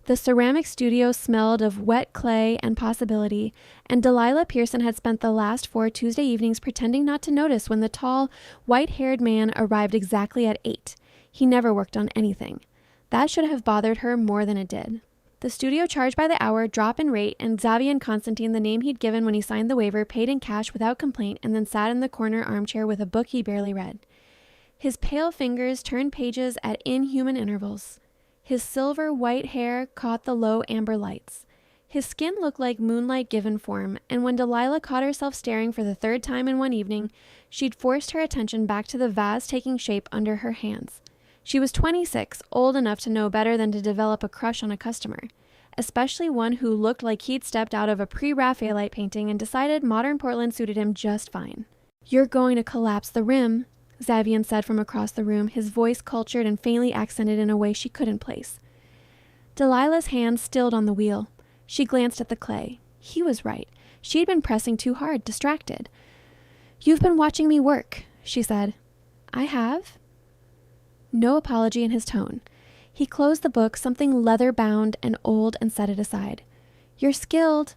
The ceramic studio smelled of wet clay and possibility, and Delilah Pearson had spent the last 4 Tuesday evenings pretending not to notice when the tall, white-haired man arrived exactly at 8. He never worked on anything. That should have bothered her more than it did. The studio charged by the hour, drop in rate, and Xavian Konstantin, the name he'd given when he signed the waiver, paid in cash without complaint and then sat in the corner armchair with a book he barely read. His pale fingers turned pages at inhuman intervals. His silver white hair caught the low amber lights. His skin looked like moonlight given form, and when Delilah caught herself staring for the 3rd time in one evening, she'd forced her attention back to the vase taking shape under her hands. She was 26, old enough to know better than to develop a crush on a customer, especially one who looked like he'd stepped out of a pre-Raphaelite painting and decided modern Portland suited him just fine. "You're going to collapse the rim," Xavian said from across the room, his voice cultured and faintly accented in a way she couldn't place. Delilah's hand stilled on the wheel. She glanced at the clay. He was right. She'd been pressing too hard, distracted. "You've been watching me work," she said. "I have?" No apology in his tone. He closed the book, something leather-bound and old, and set it aside. "You're skilled,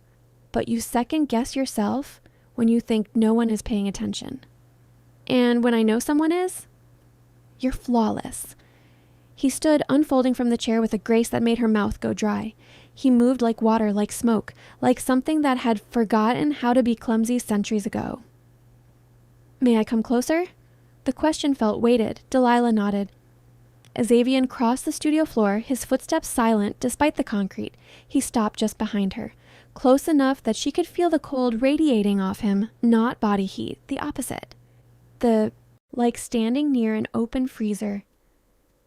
but you second-guess yourself when you think no one is paying attention. And when I know someone is, you're flawless." He stood unfolding from the chair with a grace that made her mouth go dry. He moved like water, like smoke, like something that had forgotten how to be clumsy centuries ago. "May I come closer?" The question felt weighted. Delilah nodded. Xavian crossed the studio floor, his footsteps silent despite the concrete. He stopped just behind her, close enough that she could feel the cold radiating off him, not body heat, the opposite. Like standing near an open freezer.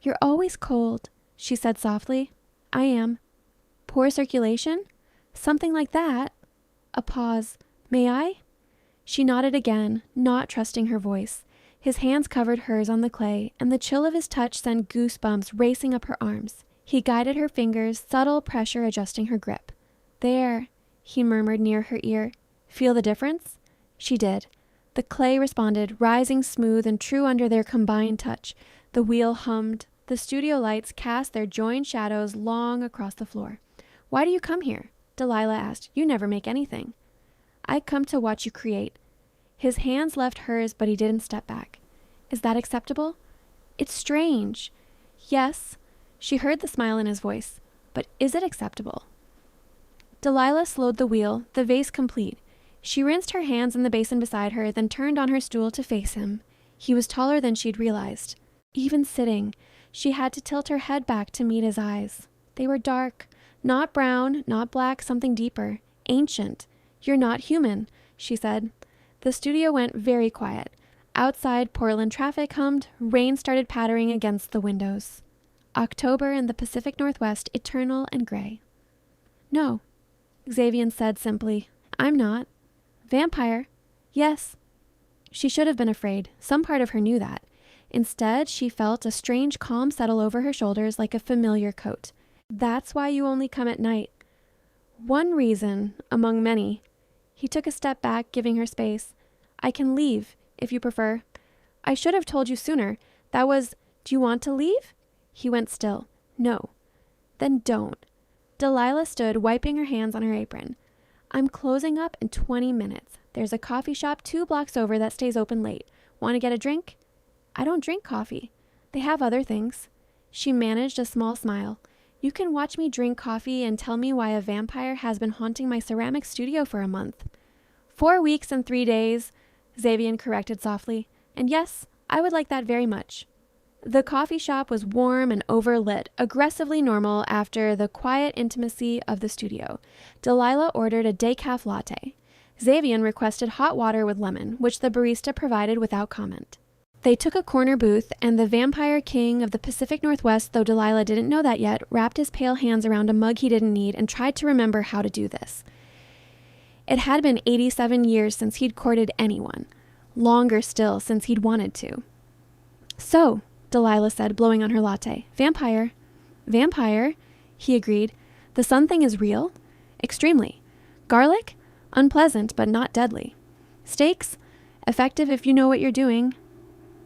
"You're always cold," she said softly. "I am." "Poor circulation?" "Something like that." A pause. "May I?" She nodded again, not trusting her voice. His hands covered hers on the clay, and the chill of his touch sent goosebumps racing up her arms. He guided her fingers, subtle pressure adjusting her grip. "There," he murmured near her ear. "Feel the difference?" She did. The clay responded, rising smooth and true under their combined touch. The wheel hummed. The studio lights cast their joined shadows long across the floor. "Why do you come here?" Delilah asked. "You never make anything." "I come to watch you create." His hands left hers, but he didn't step back. "Is that acceptable?" "It's strange." "Yes." She heard the smile in his voice. "But is it acceptable?" Delilah slowed the wheel, the vase complete. She rinsed her hands in the basin beside her, then turned on her stool to face him. He was taller than she'd realized. Even sitting, she had to tilt her head back to meet his eyes. They were dark. Not brown, not black, something deeper. Ancient. "You're not human," she said. The studio went very quiet. Outside, Portland traffic hummed. Rain started pattering against the windows. October in the Pacific Northwest, eternal and gray. "No," Xavian said simply. "I'm not." "Vampire?" "Yes." She should have been afraid. Some part of her knew that. Instead, she felt a strange calm settle over her shoulders like a familiar coat. "That's why you only come at night." "One reason, among many." He took a step back, giving her space. "I can leave, if you prefer." "I should have told you sooner. That was, do you want to leave?" He went still. "No." "Then don't." Delilah stood, wiping her hands on her apron. "I'm closing up in 20 minutes. There's a coffee shop 2 blocks over that stays open late. Want to get a drink?" "I don't drink coffee." "They have other things." She managed a small smile. "You can watch me drink coffee and tell me why a vampire has been haunting my ceramic studio for a month." 4 weeks and 3 days, Xavian corrected softly. "And yes, I would like that very much." The coffee shop was warm and overlit, aggressively normal after the quiet intimacy of the studio. Delilah ordered a decaf latte. Xavian requested hot water with lemon, which the barista provided without comment. They took a corner booth, and the vampire king of the Pacific Northwest, though Delilah didn't know that yet, wrapped his pale hands around a mug he didn't need and tried to remember how to do this. It had been 87 years since he'd courted anyone. Longer still since he'd wanted to. "So," Delilah said, blowing on her latte. "Vampire." "Vampire," he agreed. "The sun thing is real?" "Extremely." "Garlic?" "Unpleasant, but not deadly." "Steaks?" "Effective if you know what you're doing."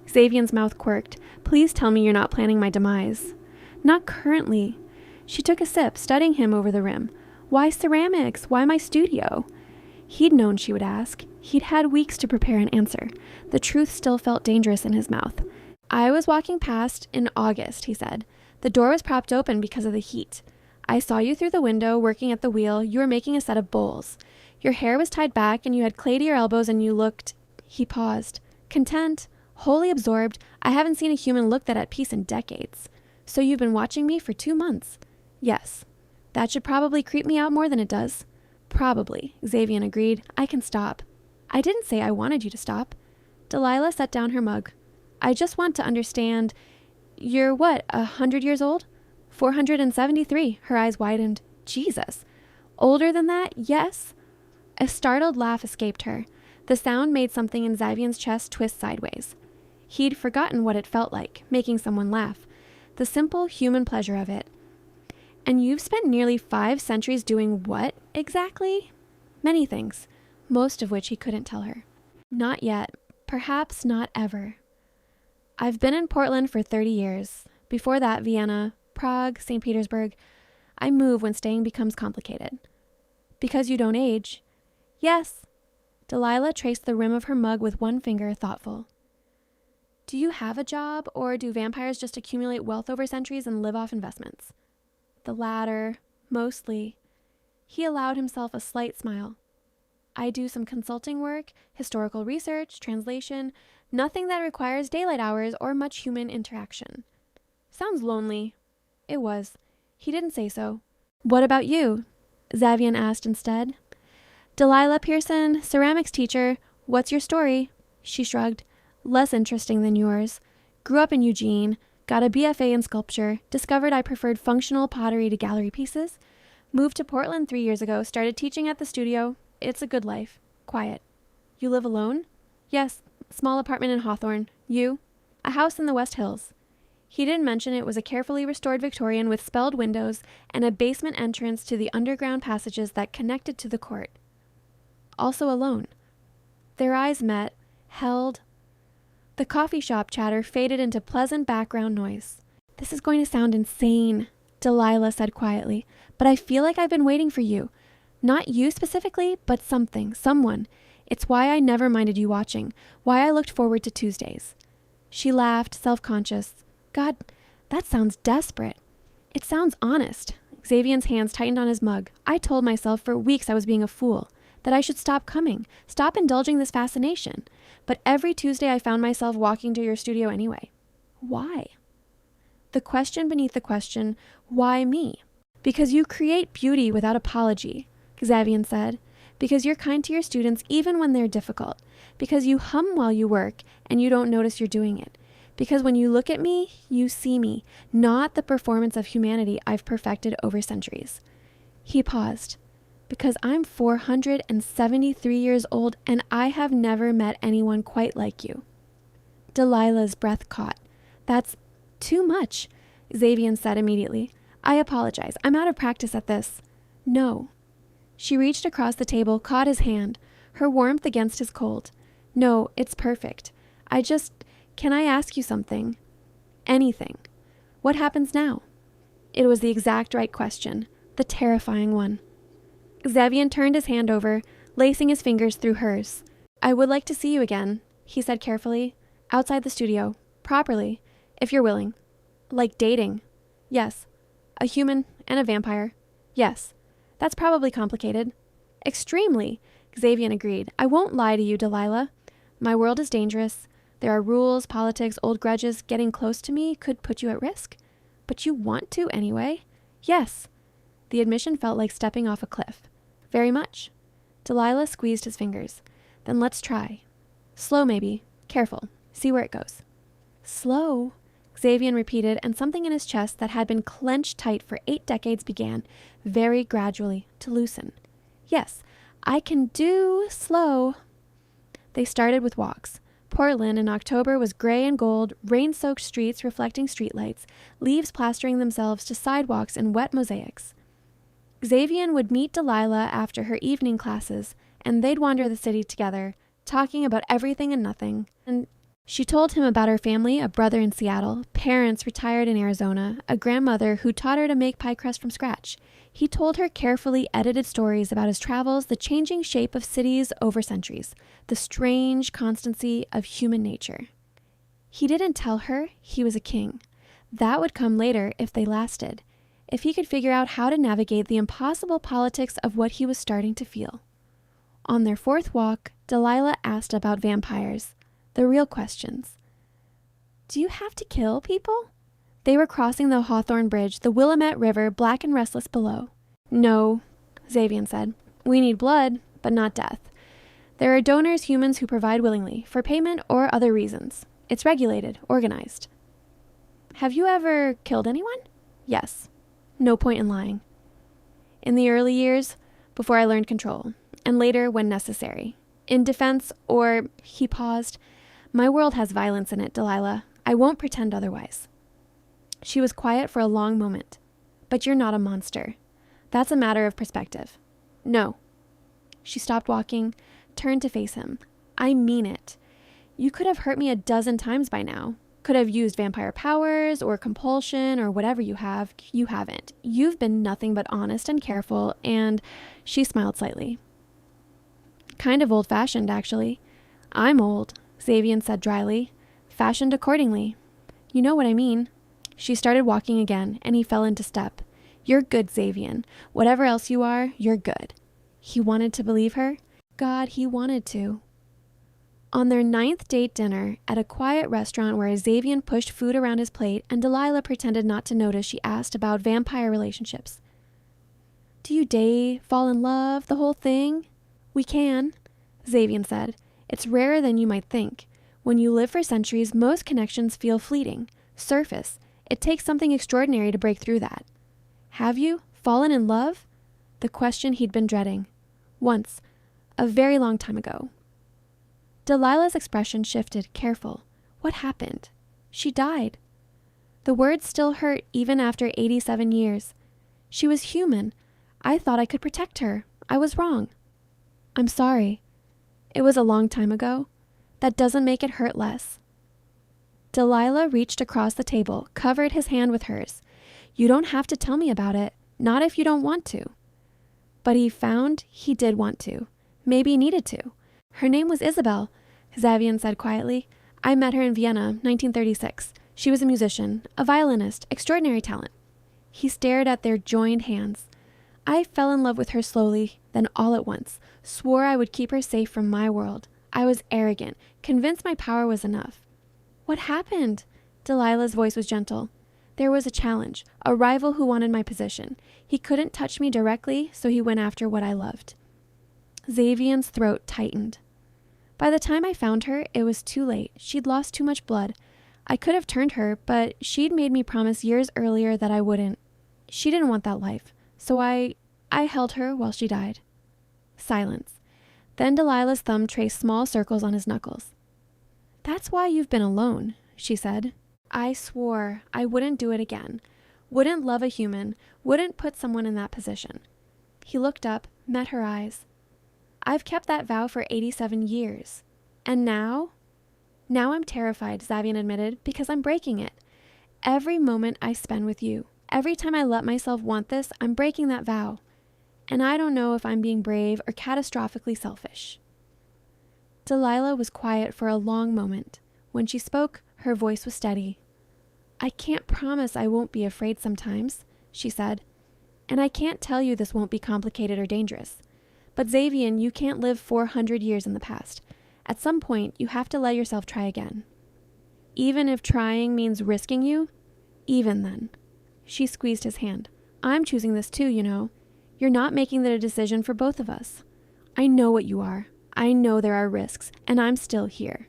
Xavian's mouth quirked. "Please tell me you're not planning my demise." "Not currently." She took a sip, studying him over the rim. Why ceramics? Why my studio? He'd known she would ask. He'd had weeks to prepare an answer. The truth still felt dangerous in his mouth. I was walking past in August, he said. The door was propped open because of the heat. I saw you through the window, working at the wheel. You were making a set of bowls. Your hair was tied back, and you had clay to your elbows, and you looked... He paused. Content, wholly absorbed. I haven't seen a human look that at peace in decades. So you've been watching me for 2 months? Yes. That should probably creep me out more than it does. Probably, Xavian agreed. I can stop. I didn't say I wanted you to stop. Delilah set down her mug. I just want to understand... You're what, 100 years old? 473. Her eyes widened. Jesus. Older than that? Yes. A startled laugh escaped her. The sound made something in Xavian's chest twist sideways. He'd forgotten what it felt like, making someone laugh. The simple human pleasure of it. And you've spent nearly 5 centuries doing what, exactly? Many things, most of which he couldn't tell her. Not yet. Perhaps not ever. I've been in Portland for 30 years. Before that, Vienna, Prague, St. Petersburg. I move when staying becomes complicated. Because you don't age. Yes. Delilah traced the rim of her mug with one finger, thoughtful. Do you have a job, or do vampires just accumulate wealth over centuries and live off investments? The latter, mostly. He allowed himself a slight smile. I do some consulting work, historical research, translation, nothing that requires daylight hours or much human interaction. Sounds lonely. It was. He didn't say so. What about you? Xavian asked instead. Delilah Pearson, ceramics teacher. What's your story? She shrugged. Less interesting than yours. Grew up in Eugene, got a BFA in sculpture, discovered I preferred functional pottery to gallery pieces, moved to Portland 3 years ago, started teaching at the studio. It's a good life. Quiet. You live alone? Yes, small apartment in Hawthorne. You? A house in the West Hills. He didn't mention it was a carefully restored Victorian with spelled windows and a basement entrance to the underground passages that connected to the court. Also alone. Their eyes met, held. The coffee shop chatter faded into pleasant background noise. This is going to sound insane, Delilah said quietly, but I feel like I've been waiting for you. Not you specifically, but something, someone. It's why I never minded you watching, why I looked forward to Tuesdays. She laughed, self-conscious. God, that sounds desperate. It sounds honest. Xavian's hands tightened on his mug. I told myself for weeks I was being a fool, that I should stop coming, stop indulging this fascination. But every Tuesday I found myself walking to your studio anyway. Why? The question beneath the question, why me? Because you create beauty without apology, Xavian said. Because you're kind to your students even when they're difficult. Because you hum while you work and you don't notice you're doing it. Because when you look at me, you see me, not the performance of humanity I've perfected over centuries. He paused. Because I'm 473 years old and I have never met anyone quite like you. Delilah's breath caught. That's too much, Xavian said immediately. I apologize. I'm out of practice at this. No. She reached across the table, caught his hand, her warmth against his cold. No, it's perfect. Can I ask you something? Anything. What happens now? It was the exact right question, the terrifying one. Xavian turned his hand over, lacing his fingers through hers. I would like to see you again, he said carefully. Outside the studio. Properly. If you're willing. Like dating. Yes. A human and a vampire. Yes. That's probably complicated. Extremely, Xavian agreed. I won't lie to you, Delilah. My world is dangerous. There are rules, politics, old grudges. Getting close to me could put you at risk. But you want to anyway? Yes. The admission felt like stepping off a cliff. Very much. Delilah squeezed his fingers. Then let's try. Slow, maybe. Careful. See where it goes. Slow, Xavian repeated, and something in his chest that had been clenched tight for 8 decades began, very gradually, to loosen. Yes, I can do slow. They started with walks. Portland in October was gray and gold, rain-soaked streets reflecting streetlights, leaves plastering themselves to sidewalks in wet mosaics. Xavian would meet Delilah after her evening classes, and they'd wander the city together, talking about everything and nothing, and She told him about her family, a brother in Seattle, parents retired in Arizona, a grandmother who taught her to make pie crust from scratch. He told her carefully edited stories about his travels, the changing shape of cities over centuries, the strange constancy of human nature. He didn't tell her he was a king. That would come later if they lasted, if he could figure out how to navigate the impossible politics of what he was starting to feel. On their fourth walk, Delilah asked about vampires. The real questions. Do you have to kill people? They were crossing the Hawthorne Bridge, the Willamette River, black and restless below. No, Xavian said. We need blood, but not death. There are donors, humans who provide willingly, for payment or other reasons. It's regulated, organized. Have you ever killed anyone? Yes. No point in lying. In the early years, before I learned control, and later when necessary. In defense, or, he paused, my world has violence in it, Delilah. I won't pretend otherwise. She was quiet for a long moment. But you're not a monster. That's a matter of perspective. No. She stopped walking, turned to face him. I mean it. You could have hurt me a dozen times by now. Could have used vampire powers or compulsion or whatever you have. You haven't. You've been nothing but honest and careful, and she smiled slightly. Kind of old-fashioned, actually. I'm old, Xavian said dryly. Fashioned accordingly. You know what I mean. She started walking again, and he fell into step. You're good, Xavian. Whatever else you are, you're good. He wanted to believe her. God, he wanted to. On their 9th date dinner, at a quiet restaurant where Xavian pushed food around his plate and Delilah pretended not to notice, she asked about vampire relationships. Do you date, fall in love, the whole thing? We can, Xavian said. It's rarer than you might think. When you live for centuries, most connections feel fleeting, surface. It takes something extraordinary to break through that. Have you fallen in love? The question he'd been dreading. Once, a very long time ago. Delilah's expression shifted, careful. What happened? She died. The words still hurt even after 87 years. She was human. I thought I could protect her. I was wrong. I'm sorry. It was a long time ago. That doesn't make it hurt less. Delilah reached across the table, covered his hand with hers. You don't have to tell me about it, not if you don't want to. But he found he did want to, maybe needed to. Her name was Isabel, Xavian said quietly. I met her in Vienna, 1936. She was a musician, a violinist, extraordinary talent. He stared at their joined hands. I fell in love with her slowly, then all at once, swore I would keep her safe from my world. I was arrogant, convinced my power was enough. What happened? Delilah's voice was gentle. There was a challenge, a rival who wanted my position. He couldn't touch me directly, so he went after what I loved. Xavian's throat tightened. By the time I found her, it was too late. She'd lost too much blood. I could have turned her, but she'd made me promise years earlier that I wouldn't. She didn't want that life, so I held her while she died. Silence. Then Delilah's thumb traced small circles on his knuckles. That's why you've been alone, she said. I swore I wouldn't do it again. Wouldn't love a human, wouldn't put someone in that position. He looked up, met her eyes. I've kept that vow for 87 years. And now? Now I'm terrified, Xavian admitted, because I'm breaking it. Every moment I spend with you, every time I let myself want this, I'm breaking that vow. And I don't know if I'm being brave or catastrophically selfish. Delilah was quiet for a long moment. When she spoke, her voice was steady. I can't promise I won't be afraid sometimes, she said. And I can't tell you this won't be complicated or dangerous. But Xavian, you can't live 400 years in the past. At some point, you have to let yourself try again. Even if trying means risking you, even then. She squeezed his hand. I'm choosing this too, you know. You're not making the decision for both of us. I know what you are. I know there are risks, and I'm still here.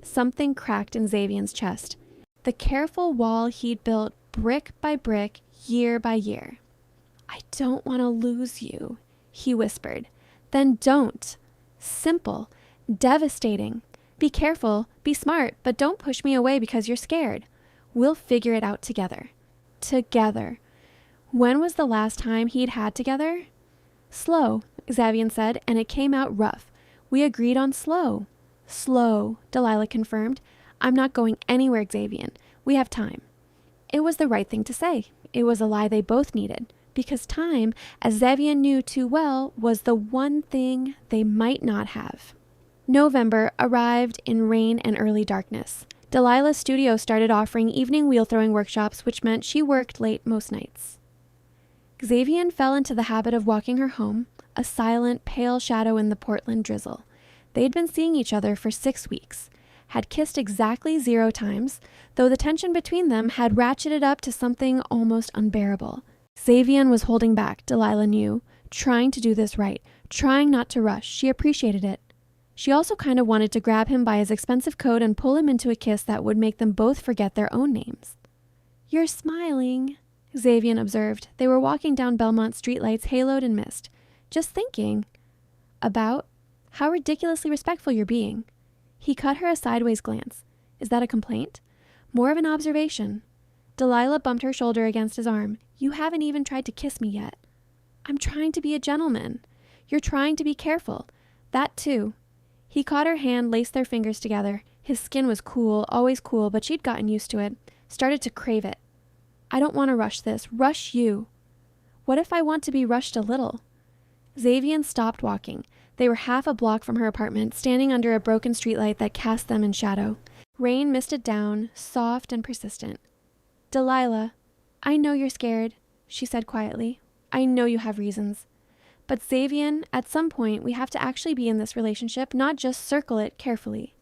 Something cracked in Xavian's chest. The careful wall he'd built brick by brick, year by year. I don't want to lose you, he whispered. Then don't. Simple. Devastating. Be careful, be smart, but don't push me away because you're scared. We'll figure it out together. Together. When was the last time he'd had together? Slow, Xavian said, and it came out rough. We agreed on slow. Slow, Delilah confirmed. I'm not going anywhere, Xavian. We have time. It was the right thing to say. It was a lie they both needed, because time, as Xavian knew too well, was the one thing they might not have. November arrived in rain and early darkness. Delilah's studio started offering evening wheel-throwing workshops, which meant she worked late most nights. Xavian fell into the habit of walking her home, a silent, pale shadow in the Portland drizzle. They'd been seeing each other for 6 weeks, had kissed exactly 0 times, though the tension between them had ratcheted up to something almost unbearable. Xavian was holding back, Delilah knew, trying to do this right, trying not to rush. She appreciated it. She also kind of wanted to grab him by his expensive coat and pull him into a kiss that would make them both forget their own names. You're smiling, Xavian observed. They were walking down Belmont streetlights haloed in mist. Just thinking about how ridiculously respectful you're being. He cut her a sideways glance. Is that a complaint? More of an observation. Delilah bumped her shoulder against his arm. You haven't even tried to kiss me yet. I'm trying to be a gentleman. You're trying to be careful. That too. He caught her hand, laced their fingers together. His skin was cool, always cool, but she'd gotten used to it. Started to crave it. I don't want to rush this. Rush you. What if I want to be rushed a little? Xavian stopped walking. They were half a block from her apartment, standing under a broken streetlight that cast them in shadow. Rain misted down, soft and persistent. Delilah, I know you're scared, she said quietly. I know you have reasons. But Xavian, at some point, we have to actually be in this relationship, not just circle it carefully.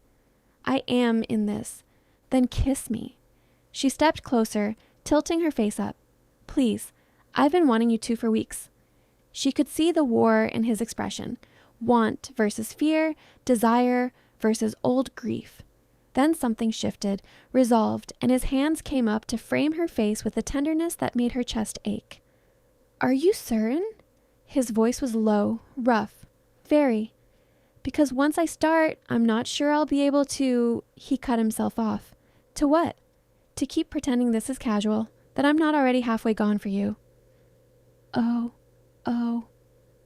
I am in this. Then kiss me. She stepped closer, tilting her face up. Please, I've been wanting you to for weeks. She could see the war in his expression. Want versus fear, desire versus old grief. Then something shifted, resolved, and his hands came up to frame her face with a tenderness that made her chest ache. Are you certain? His voice was low, rough, very. Because once I start, I'm not sure I'll be able to... He cut himself off. To what? To keep pretending this is casual, that I'm not already halfway gone for you. Oh,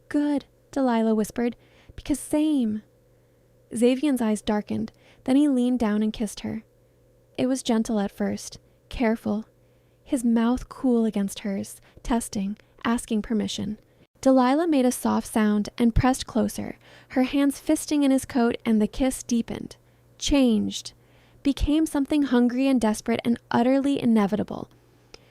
good, Delilah whispered, because same. Xavian's eyes darkened, then he leaned down and kissed her. It was gentle at first, careful, his mouth cool against hers, testing, asking permission. Delilah made a soft sound and pressed closer, her hands fisting in his coat, and the kiss deepened, changed, became something hungry and desperate and utterly inevitable.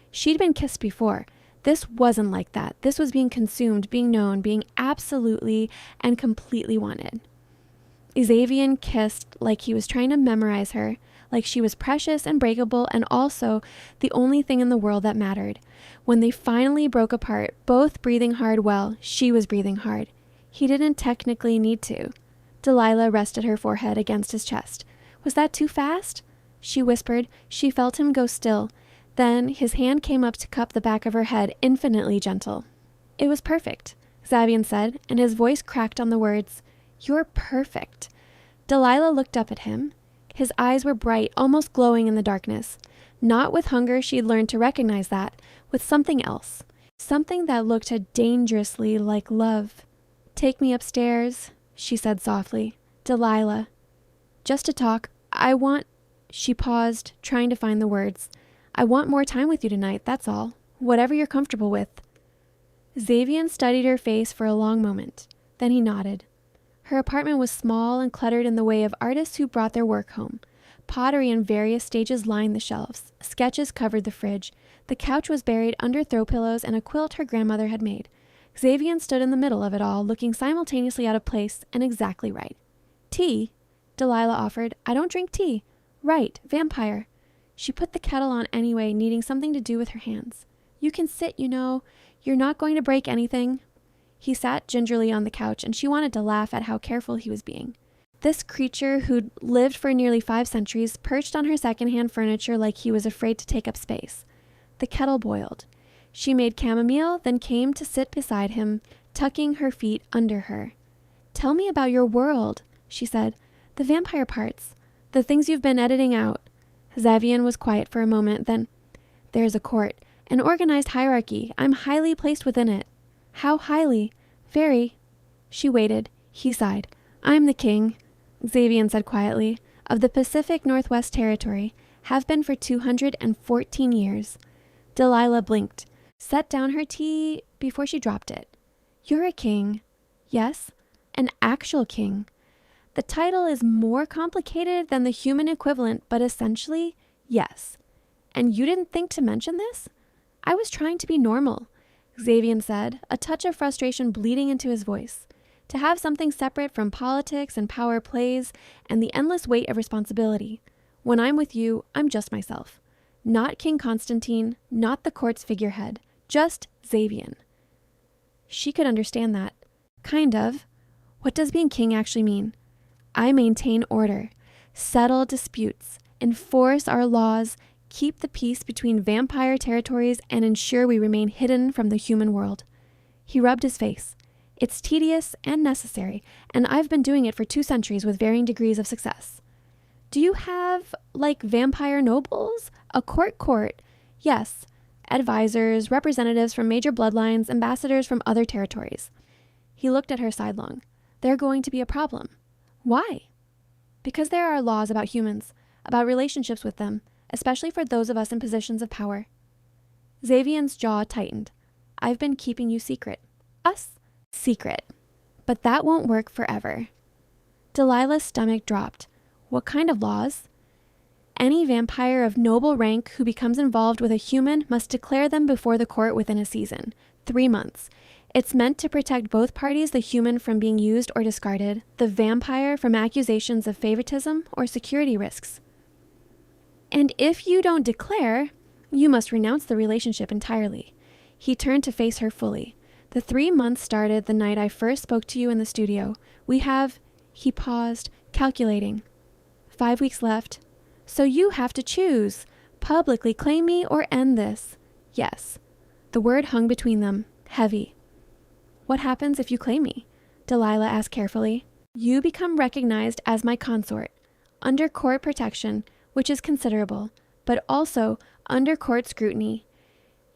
She'd been kissed before. This wasn't like that. This was being consumed, being known, being absolutely and completely wanted. Xavian kissed like he was trying to memorize her, like she was precious and breakable and also the only thing in the world that mattered. When they finally broke apart, both breathing hard, well, she was breathing hard. He didn't technically need to. Delilah rested her forehead against his chest. Was that too fast? She whispered. She felt him go still. Then his hand came up to cup the back of her head, infinitely gentle. It was perfect, Xavian said, and his voice cracked on the words. You're perfect. Delilah looked up at him. His eyes were bright, almost glowing in the darkness. Not with hunger, she'd learned to recognize that, with something else. Something that looked dangerously like love. Take me upstairs, she said softly. Delilah. Just to talk. She paused, trying to find the words. I want more time with you tonight, that's all. Whatever you're comfortable with. Xavian studied her face for a long moment. Then he nodded. Her apartment was small and cluttered in the way of artists who brought their work home. Pottery in various stages lined the shelves. Sketches covered the fridge. The couch was buried under throw pillows and a quilt her grandmother had made. Xavian stood in the middle of it all, looking simultaneously out of place and exactly right. Tea? Delilah offered. I don't drink tea. Right, vampire. She put the kettle on anyway, needing something to do with her hands. You can sit, you know. You're not going to break anything. He sat gingerly on the couch, and she wanted to laugh at how careful he was being. This creature who'd lived for nearly 5 centuries perched on her secondhand furniture like he was afraid to take up space. The kettle boiled. She made chamomile, then came to sit beside him, tucking her feet under her. Tell me about your world, she said. The vampire parts. The things you've been editing out. Xavian was quiet for a moment, then, there's a court, an organized hierarchy. I'm highly placed within it. How highly? Very. She waited. He sighed. I'm the king. Xavian said quietly, of the Pacific Northwest Territory, have been for 214 years. Delilah blinked, set down her tea before she dropped it. You're a king. Yes, an actual king. The title is more complicated than the human equivalent, but essentially, yes. And you didn't think to mention this? I was trying to be normal, Xavian said, a touch of frustration bleeding into his voice. To have something separate from politics and power plays and the endless weight of responsibility. When I'm with you, I'm just myself. Not King Konstantin, not the court's figurehead, just Xavian. She could understand that. Kind of. What does being king actually mean? I maintain order, settle disputes, enforce our laws, keep the peace between vampire territories, and ensure we remain hidden from the human world. He rubbed his face. It's tedious and necessary, and I've been doing it for 2 centuries with varying degrees of success. Do you have, like, vampire nobles? A court? Yes. Advisors, representatives from major bloodlines, ambassadors from other territories. He looked at her sidelong. They're going to be a problem. Why? Because there are laws about humans, about relationships with them, especially for those of us in positions of power. Xavian's jaw tightened. I've been keeping you secret. Us? Secret. But that won't work forever. Delilah's stomach dropped. What kind of laws? Any vampire of noble rank who becomes involved with a human must declare them before the court within a season. 3 months. It's meant to protect both parties, the human from being used or discarded, the vampire from accusations of favoritism or security risks. And if you don't declare, you must renounce the relationship entirely. He turned to face her fully. The 3 months started the night I first spoke to you in the studio. We have, he paused, calculating. 5 weeks left. So you have to choose. Publicly claim me or end this. Yes. The word hung between them, heavy. What happens if you claim me? Delilah asked carefully. You become recognized as my consort, under court protection, which is considerable, but also under court scrutiny.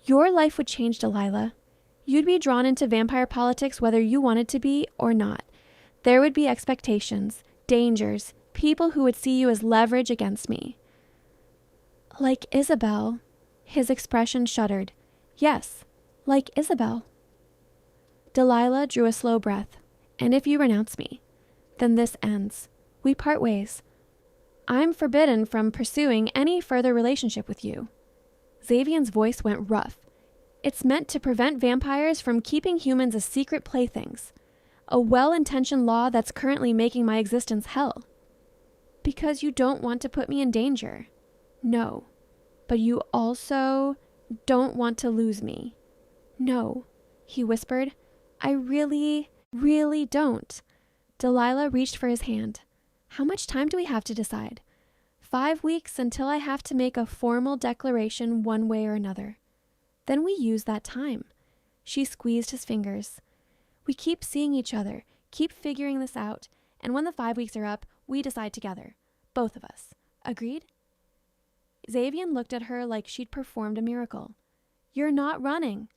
Your life would change, Delilah. You'd be drawn into vampire politics whether you wanted to be or not. There would be expectations, dangers, people who would see you as leverage against me. Like Isabel. His expression shuddered. Yes, like Isabel. Delilah drew a slow breath. And if you renounce me, then this ends. We part ways. I'm forbidden from pursuing any further relationship with you. Xavian's voice went rough. It's meant to prevent vampires from keeping humans as secret playthings. A well-intentioned law that's currently making my existence hell. Because you don't want to put me in danger. No. But you also don't want to lose me. No, he whispered. I really don't. Delilah reached for his hand. How much time do we have to decide? 5 weeks until I have to make a formal declaration one way or another. Then we use that time. She squeezed his fingers. We keep seeing each other, keep figuring this out, and when the 5 weeks are up, we decide together. Both of us. Agreed? Xavian looked at her like she'd performed a miracle. You're not running.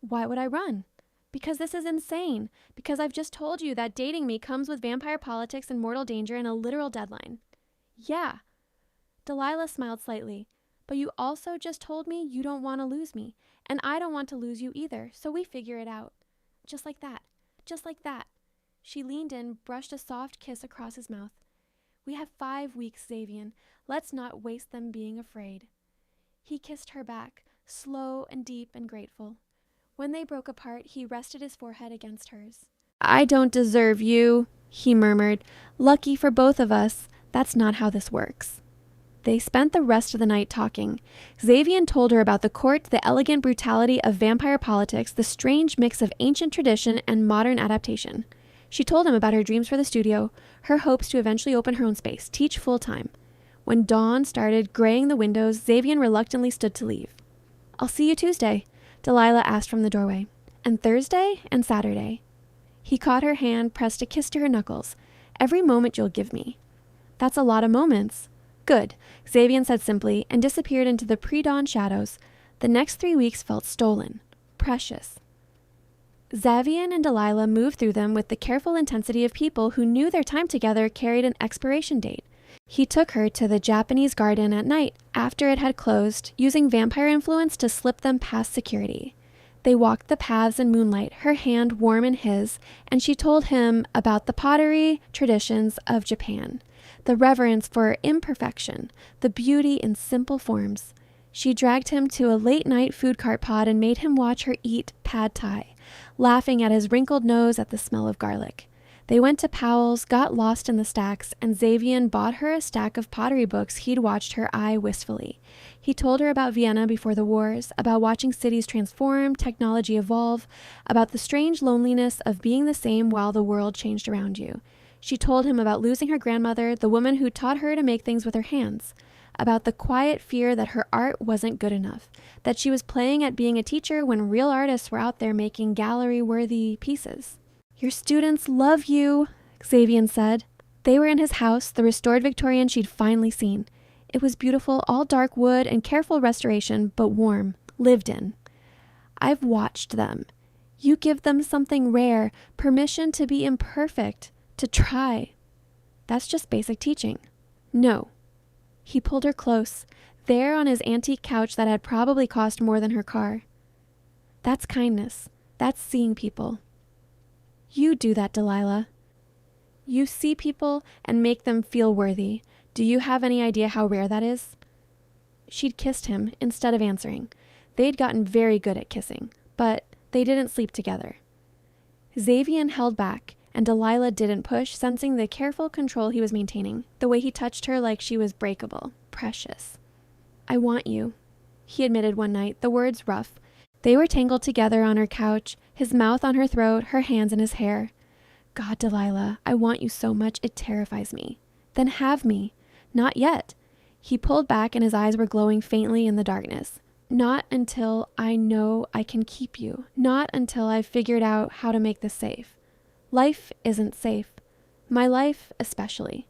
Why would I run? Because this is insane. Because I've just told you that dating me comes with vampire politics and mortal danger and a literal deadline. Yeah. Delilah smiled slightly. But you also just told me you don't want to lose me. And I don't want to lose you either, so we figure it out. Just like that. Just like that. She leaned in, brushed a soft kiss across his mouth. We have 5 weeks, Xavian. Let's not waste them being afraid. He kissed her back, slow and deep and grateful. When they broke apart, he rested his forehead against hers. I don't deserve you, he murmured. Lucky for both of us. That's not how this works. They spent the rest of the night talking. Xavian told her about the court, the elegant brutality of vampire politics, the strange mix of ancient tradition and modern adaptation. She told him about her dreams for the studio, her hopes to eventually open her own space, teach full-time. When dawn started graying the windows, Xavian reluctantly stood to leave. I'll see you Tuesday, Delilah asked from the doorway. And Thursday and Saturday. He caught her hand, pressed a kiss to her knuckles. Every moment you'll give me. That's a lot of moments. Good, Xavian said simply, and disappeared into the pre-dawn shadows. The next 3 weeks felt stolen, precious. Xavian and Delilah moved through them with the careful intensity of people who knew their time together carried an expiration date. He took her to the Japanese garden at night after it had closed, using vampire influence to slip them past security. They walked the paths in moonlight, her hand warm in his, and she told him about the pottery traditions of Japan, the reverence for imperfection, the beauty in simple forms. She dragged him to a late-night food cart pod and made him watch her eat pad thai, laughing at his wrinkled nose at the smell of garlic. They went to Powell's, got lost in the stacks, and Xavian bought her a stack of pottery books he'd watched her eye wistfully. He told her about Vienna before the wars, about watching cities transform, technology evolve, about the strange loneliness of being the same while the world changed around you. She told him about losing her grandmother, the woman who taught her to make things with her hands, about the quiet fear that her art wasn't good enough, that she was playing at being a teacher when real artists were out there making gallery-worthy pieces. "Your students love you," Xavian said. They were in his house, the restored Victorian she'd finally seen. It was beautiful, all dark wood and careful restoration, but warm, lived in. "I've watched them. You give them something rare, permission to be imperfect, to try. That's just basic teaching." "No." He pulled her close, there on his antique couch that had probably cost more than her car. "That's kindness. That's seeing people. You do that, Delilah. You see people and make them feel worthy. Do you have any idea how rare that is?" She'd kissed him instead of answering. They'd gotten very good at kissing, but they didn't sleep together. Xavian held back, and Delilah didn't push, sensing the careful control he was maintaining, the way he touched her like she was breakable, precious. "I want you," he admitted one night, the words rough. They were tangled together on her couch, his mouth on her throat, her hands in his hair. "God, Delilah, I want you so much it terrifies me." "Then have me." "Not yet." He pulled back and his eyes were glowing faintly in the darkness. "Not until I know I can keep you. Not until I've figured out how to make this safe. Life isn't safe. My life, especially."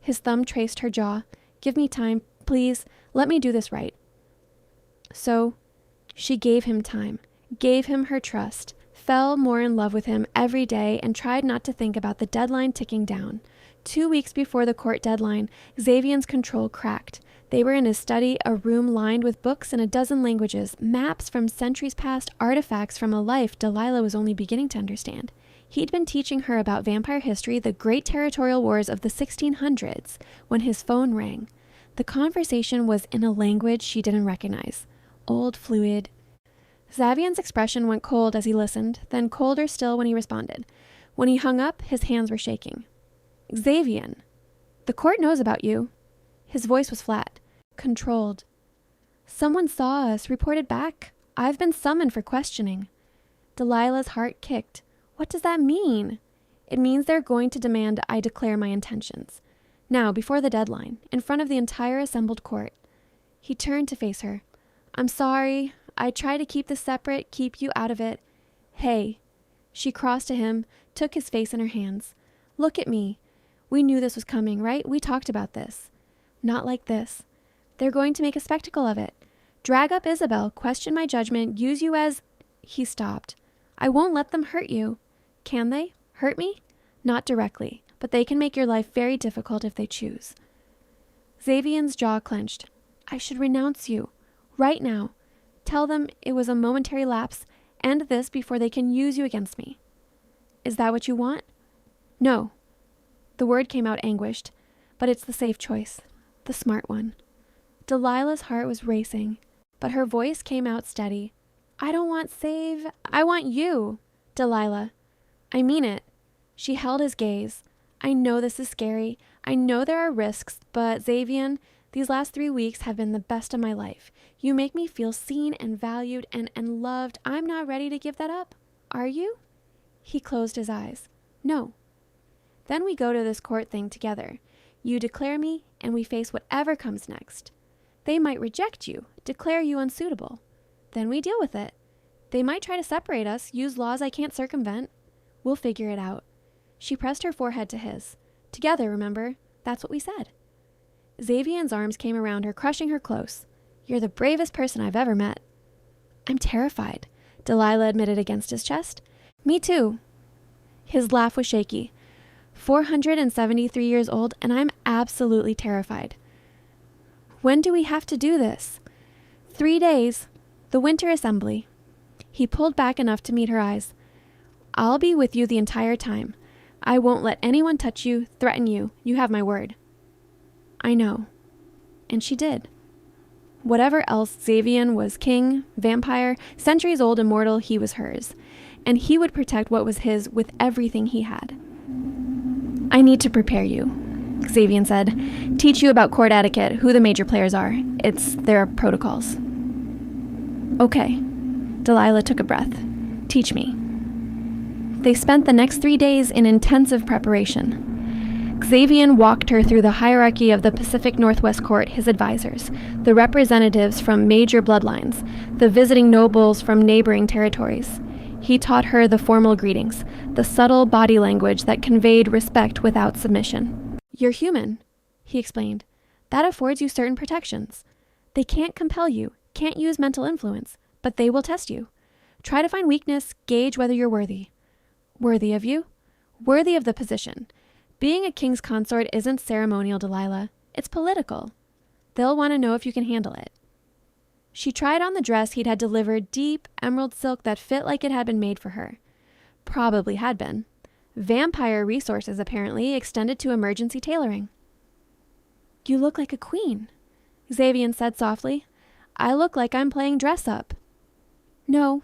His thumb traced her jaw. "Give me time, please. Let me do this right." So she gave him time, gave him her trust, fell more in love with him every day, and tried not to think about the deadline ticking down. 2 weeks before the court deadline, Xavian's control cracked. They were in his study, a room lined with books in a dozen languages, maps from centuries past, artifacts from a life Delilah was only beginning to understand. He'd been teaching her about vampire history, the great territorial wars of the 1600s, when his phone rang. The conversation was in a language she didn't recognize. Old, fluid. Xavian's expression went cold as he listened, then colder still when he responded. When he hung up, his hands were shaking. "Xavian, the court knows about you." His voice was flat, controlled. "Someone saw us, reported back. I've been summoned for questioning." Delilah's heart kicked. "What does that mean?" "It means they're going to demand I declare my intentions. Now, before the deadline, in front of the entire assembled court." He turned to face her. "I'm sorry. I try to keep this separate, keep you out of it." "Hey." She crossed to him, took his face in her hands. "Look at me. We knew this was coming, right? We talked about this. Not like this. They're going to make a spectacle of it. Drag up Isabel, question my judgment, use you as—" He stopped. "I won't let them hurt you." "Can they? Hurt me?" "Not directly, but they can make your life very difficult if they choose." Xavian's jaw clenched. "I should renounce you. Right now. Tell them it was a momentary lapse. End this before they can use you against me." "Is that what you want?" "No." The word came out anguished, but it's the safe choice. The smart one. Delilah's heart was racing, but her voice came out steady. "I don't want save. I want you." "Delilah, I mean it." She held his gaze. "I know this is scary. I know there are risks, but Xavian, these last 3 weeks have been the best of my life. You make me feel seen and valued and loved. I'm not ready to give that up. Are you?" He closed his eyes. "No." "Then we go to this court thing together. You declare me, and we face whatever comes next. They might reject you, declare you unsuitable. Then we deal with it. They might try to separate us, use laws I can't circumvent. We'll figure it out." She pressed her forehead to his. "Together, remember? That's what we said." Xavian's arms came around her, crushing her close. "You're the bravest person I've ever met." "I'm terrified," Delilah admitted against his chest. Me too. His laugh was shaky. 473 years old, and I'm absolutely terrified. When do we have to do this? 3 days. The winter assembly. He pulled back enough to meet her eyes. I'll be with you the entire time. I won't let anyone touch you, threaten you. You have my word. I know. And she did. Whatever else, Xavian was king, vampire, centuries old immortal, he was hers. And he would protect what was his with everything he had. I need to prepare you, Xavian said. Teach you about court etiquette, who the major players are. There are protocols. Okay. Delilah took a breath. Teach me. They spent the next 3 days in intensive preparation. Xavian walked her through the hierarchy of the Pacific Northwest Court, his advisors, the representatives from major bloodlines, the visiting nobles from neighboring territories. He taught her the formal greetings, the subtle body language that conveyed respect without submission. You're human, he explained. That affords you certain protections. They can't compel you, can't use mental influence, but they will test you. Try to find weakness, gauge whether you're worthy. Worthy of you? Worthy of the position. Being a king's consort isn't ceremonial, Delilah. It's political. They'll want to know if you can handle it. She tried on the dress he'd had delivered, deep emerald silk that fit like it had been made for her. Probably had been. Vampire resources, apparently, extended to emergency tailoring. You look like a queen, Xavian said softly. I look like I'm playing dress up. No.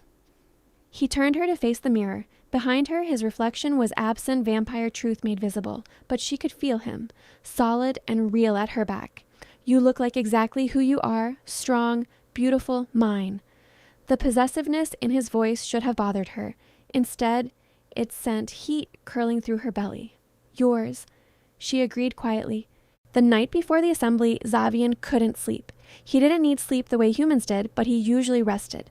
He turned her to face the mirror. Behind her, his reflection was absent vampire truth made visible, but she could feel him, solid and real at her back. You look like exactly who you are, strong, beautiful, mine. The possessiveness in his voice should have bothered her. Instead, it sent heat curling through her belly. Yours, she agreed quietly. The night before the assembly, Xavian couldn't sleep. He didn't need sleep the way humans did, but he usually rested.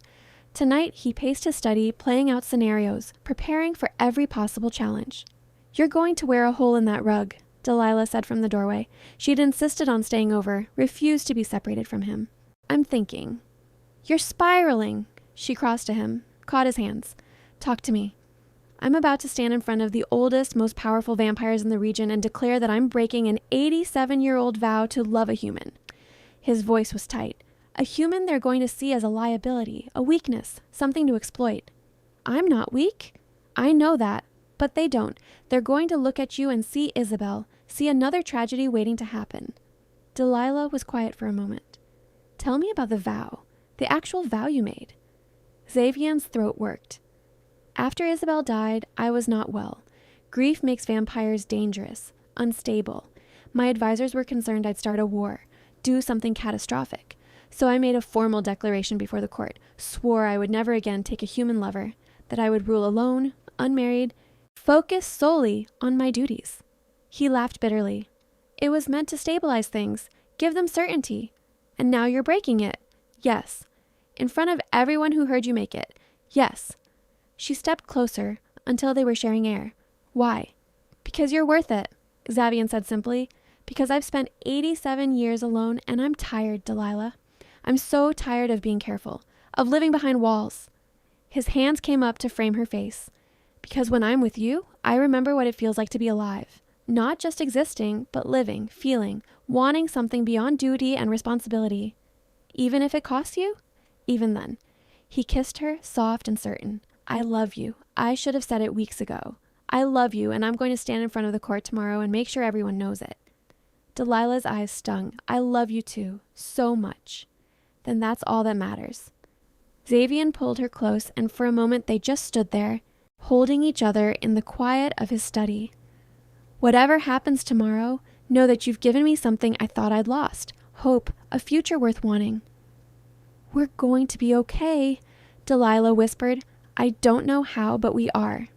Tonight, he paced his study, playing out scenarios, preparing for every possible challenge. You're going to wear a hole in that rug, Delilah said from the doorway. She'd insisted on staying over, refused to be separated from him. I'm thinking. You're spiraling. She crossed to him, caught his hands. Talk to me. I'm about to stand in front of the oldest, most powerful vampires in the region and declare that I'm breaking an 87-year-old vow to love a human. His voice was tight. A human they're going to see as a liability, a weakness, something to exploit. I'm not weak. I know that, but they don't. They're going to look at you and see Isabel, see another tragedy waiting to happen. Delilah was quiet for a moment. Tell me about the vow, the actual vow you made. Xavian's throat worked. After Isabel died, I was not well. Grief makes vampires dangerous, unstable. My advisors were concerned I'd start a war, do something catastrophic. So I made a formal declaration before the court, swore I would never again take a human lover, that I would rule alone, unmarried, focus solely on my duties. He laughed bitterly. It was meant to stabilize things, give them certainty. And now you're breaking it. Yes. In front of everyone who heard you make it. Yes. She stepped closer until they were sharing air. Why? Because you're worth it, Xavian said simply. Because I've spent 87 years alone and I'm tired, Delilah. I'm so tired of being careful, of living behind walls. His hands came up to frame her face. Because when I'm with you, I remember what it feels like to be alive. Not just existing, but living, feeling, wanting something beyond duty and responsibility. Even if it costs you? Even then. He kissed her, soft and certain. I love you. I should have said it weeks ago. I love you, and I'm going to stand in front of the court tomorrow and make sure everyone knows it. Delilah's eyes stung. I love you too, so much. Then that's all that matters. Xavian pulled her close, and for a moment they just stood there, holding each other in the quiet of his study. Whatever happens tomorrow, know that you've given me something I thought I'd lost. Hope, a future worth wanting. We're going to be okay, Delilah whispered. I don't know how, but we are.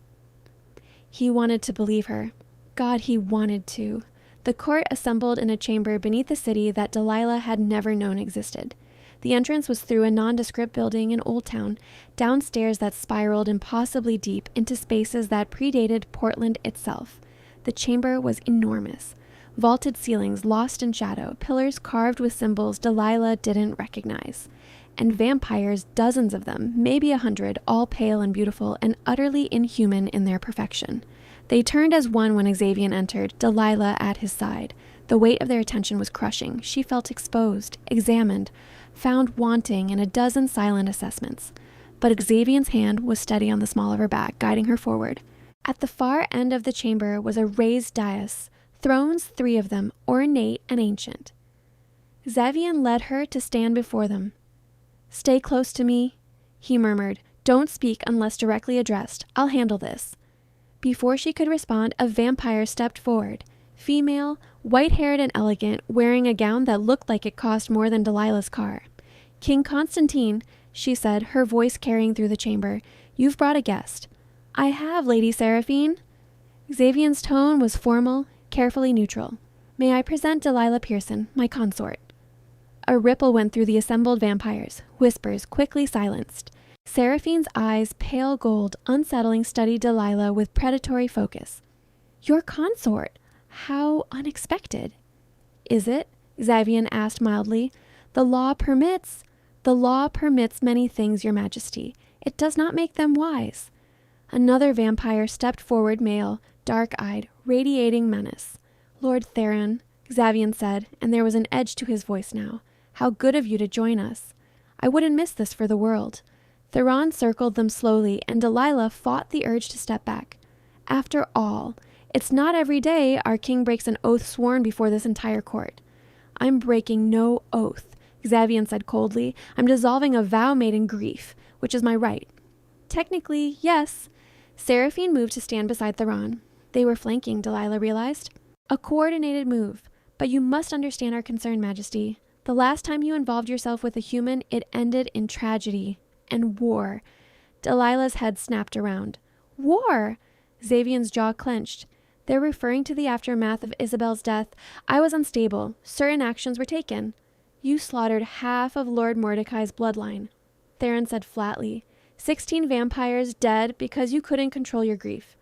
He wanted to believe her. God, he wanted to. The court assembled in a chamber beneath the city that Delilah had never known existed. The entrance was through a nondescript building in Old Town, downstairs that spiraled impossibly deep into spaces that predated Portland itself. The chamber was enormous. Vaulted ceilings lost in shadow, pillars carved with symbols Delilah didn't recognize. and vampires, dozens of them, maybe 100, all pale and beautiful and utterly inhuman in their perfection. They turned as one when Xavian entered, Delilah at his side. The weight of their attention was crushing. She felt exposed, examined, found wanting in a dozen silent assessments. But Xavian's hand was steady on the small of her back, guiding her forward. At the far end of the chamber was a raised dais, thrones, 3 of them, ornate and ancient. Xavian led her to stand before them. "Stay close to me," he murmured. "Don't speak unless directly addressed. I'll handle this." Before she could respond, a vampire stepped forward. Female, white-haired and elegant, wearing a gown that looked like it cost more than Delilah's car. "King Konstantin," she said, her voice carrying through the chamber, "you've brought a guest." "I have, Lady Seraphine." Xavian's tone was formal, carefully neutral. "May I present Delilah Pearson, my consort?" A ripple went through the assembled vampires, whispers quickly silenced. Seraphine's eyes, pale gold, unsettling, studied Delilah with predatory focus. "Your consort? How unexpected." "Is it?" Xavian asked mildly. The law permits many things, Your Majesty. It does not make them wise." Another vampire stepped forward, male, dark-eyed, radiating menace. "Lord Theron," Xavian said, and there was an edge to his voice now. "How good of you to join us. I wouldn't miss this for the world." Theron circled them slowly, and Delilah fought the urge to step back. After all, it's not every day our king breaks an oath sworn before this entire court. "I'm breaking no oath," Xavian said coldly. "I'm dissolving a vow made in grief, which is my right." "Technically, yes." Seraphine moved to stand beside Theron. They were flanking, Delilah realized. "A coordinated move. But you must understand our concern, Majesty. The last time you involved yourself with a human, it ended in tragedy and war." Delilah's head snapped around. "War?" Xavian's jaw clenched. "They're referring to the aftermath of Isabel's death. I was unstable. Certain actions were taken." "You slaughtered half of Lord Mordecai's bloodline," Theron said flatly. 16 vampires dead because you couldn't control your grief."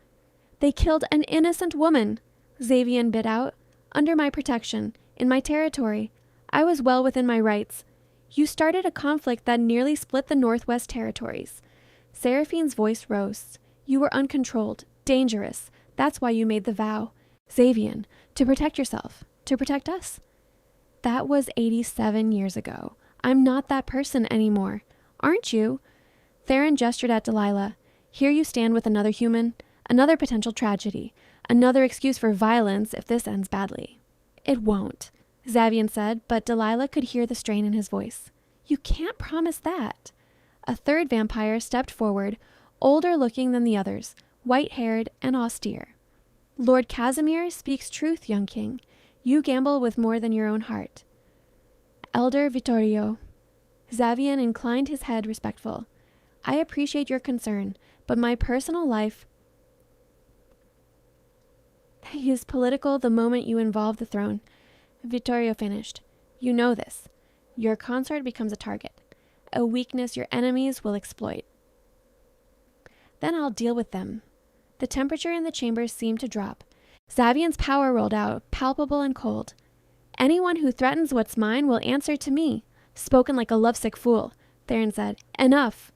"They killed an innocent woman," Xavian bit out. "Under my protection, in my territory. I was well within my rights. You started a conflict that nearly split the Northwest Territories." Seraphine's voice rose. "You were uncontrolled, dangerous. That's why you made the vow. Xavian, to protect yourself, to protect us." "That was 87 years ago. I'm not that person anymore. Aren't you?" Theron gestured at Delilah. "Here you stand with another human, another potential tragedy, another excuse for violence if this ends badly." "It won't," Xavian said, but Delilah could hear the strain in his voice. "You can't promise that." A third vampire stepped forward, older looking than the others, white-haired and austere. "Lord Casimir speaks truth, young king. You gamble with more than your own heart." "Elder Vittorio." Xavian inclined his head respectful. "I appreciate your concern, but my personal life is political the moment you involve the throne." Vittorio finished. "You know this. Your consort becomes a target, a weakness your enemies will exploit. Then I'll deal with them." The temperature in the chamber seemed to drop. Xavian's power rolled out, palpable and cold. "Anyone who threatens what's mine will answer to me." "Spoken like a lovesick fool," Theron said. "Enough."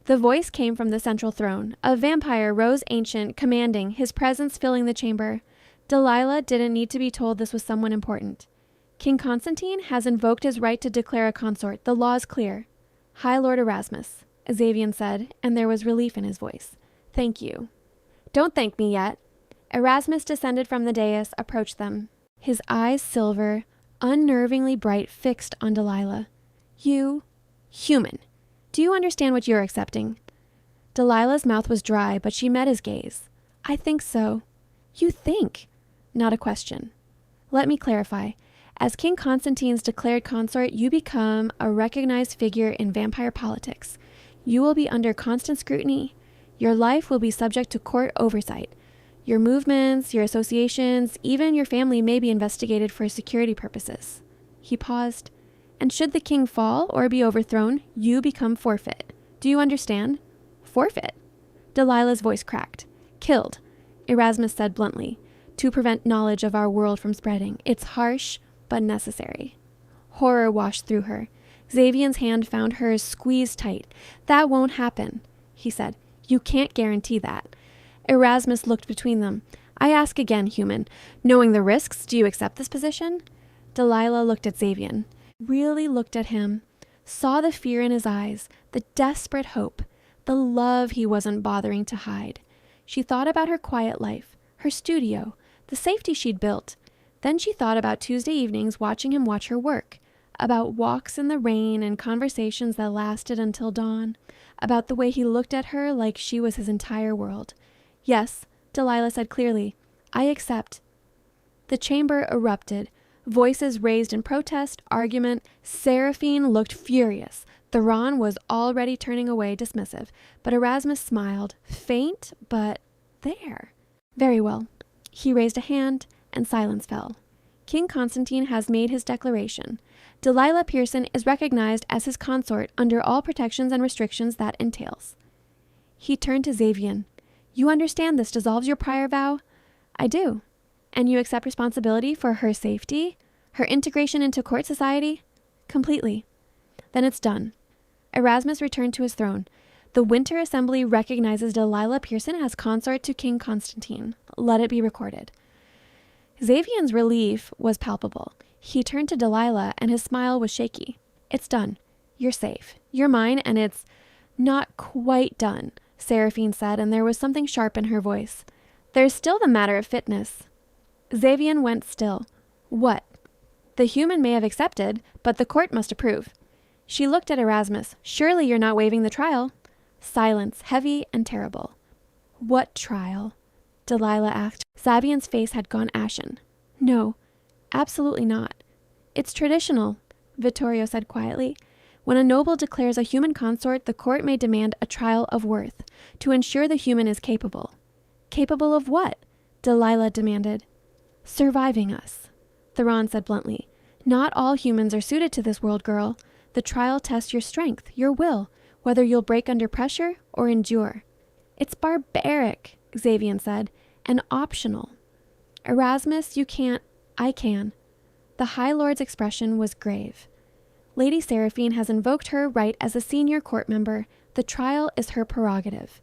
The voice came from the central throne. A vampire rose ancient, commanding, his presence filling the chamber. Delilah didn't need to be told this was someone important. "King Konstantin has invoked his right to declare a consort. The law is clear." "High Lord Erasmus," Xavian said, and there was relief in his voice. "Thank you." "Don't thank me yet." Erasmus descended from the dais, approached them. His eyes silver, unnervingly bright, fixed on Delilah. "You, human. Do you understand what you're accepting?" Delilah's mouth was dry, but she met his gaze. "I think so." "You think?" Not a question. "Let me clarify. As King Konstantin's declared consort, you become a recognized figure in vampire politics. You will be under constant scrutiny. Your life will be subject to court oversight. Your movements, your associations, even your family may be investigated for security purposes." He paused. "And should the king fall or be overthrown, you become forfeit. Do you understand?" "Forfeit?" Delilah's voice cracked. "Killed," Erasmus said bluntly, "to prevent knowledge of our world from spreading. It's harsh, but necessary." Horror washed through her. Xavian's hand found hers squeezed tight. "That won't happen," he said. "You can't guarantee that." Erasmus looked between them. "I ask again, human. Knowing the risks, do you accept this position?" Delilah looked at Xavian, really looked at him, saw the fear in his eyes, the desperate hope, the love he wasn't bothering to hide. She thought about her quiet life, her studio, the safety she'd built. Then she thought about Tuesday evenings watching him watch her work, about walks in the rain and conversations that lasted until dawn, about the way he looked at her like she was his entire world. "Yes," Delilah said clearly, "I accept." The chamber erupted. Voices raised in protest, argument. Seraphine looked furious. Theron was already turning away, dismissive, but Erasmus smiled, faint, but there. "Very well." He raised a hand, and silence fell. "King Konstantin has made his declaration. Delilah Pearson is recognized as his consort under all protections and restrictions that entails." He turned to Xavian. "You understand this dissolves your prior vow?" "I do." "And you accept responsibility for her safety, her integration into court society?" "Completely." "Then it's done." Erasmus returned to his throne. "The Winter Assembly recognizes Delilah Pearson as consort to King Konstantin. Let it be recorded." Xavian's relief was palpable. He turned to Delilah, and his smile was shaky. "It's done. You're safe. You're mine, and it's not quite done," Seraphine said, and there was something sharp in her voice. "There's still the matter of fitness." Xavian went still. "What?" "The human may have accepted, but the court must approve." She looked at Erasmus. "Surely you're not waiving the trial?" Silence, heavy and terrible. "What trial?" Delilah asked. Xavian's face had gone ashen. "No, absolutely not. It's traditional," Vittorio said quietly. "When a noble declares a human consort, the court may demand a trial of worth, to ensure the human is capable." "Capable of what?" Delilah demanded. "Surviving us," Theron said bluntly. "Not all humans are suited to this world, girl. The trial tests your strength, your will, whether you'll break under pressure or endure." "It's barbaric," Xavian said, "and optional." "Erasmus, you can't. I can." The High Lord's expression was grave. "Lady Seraphine has invoked her right as a senior court member. The trial is her prerogative."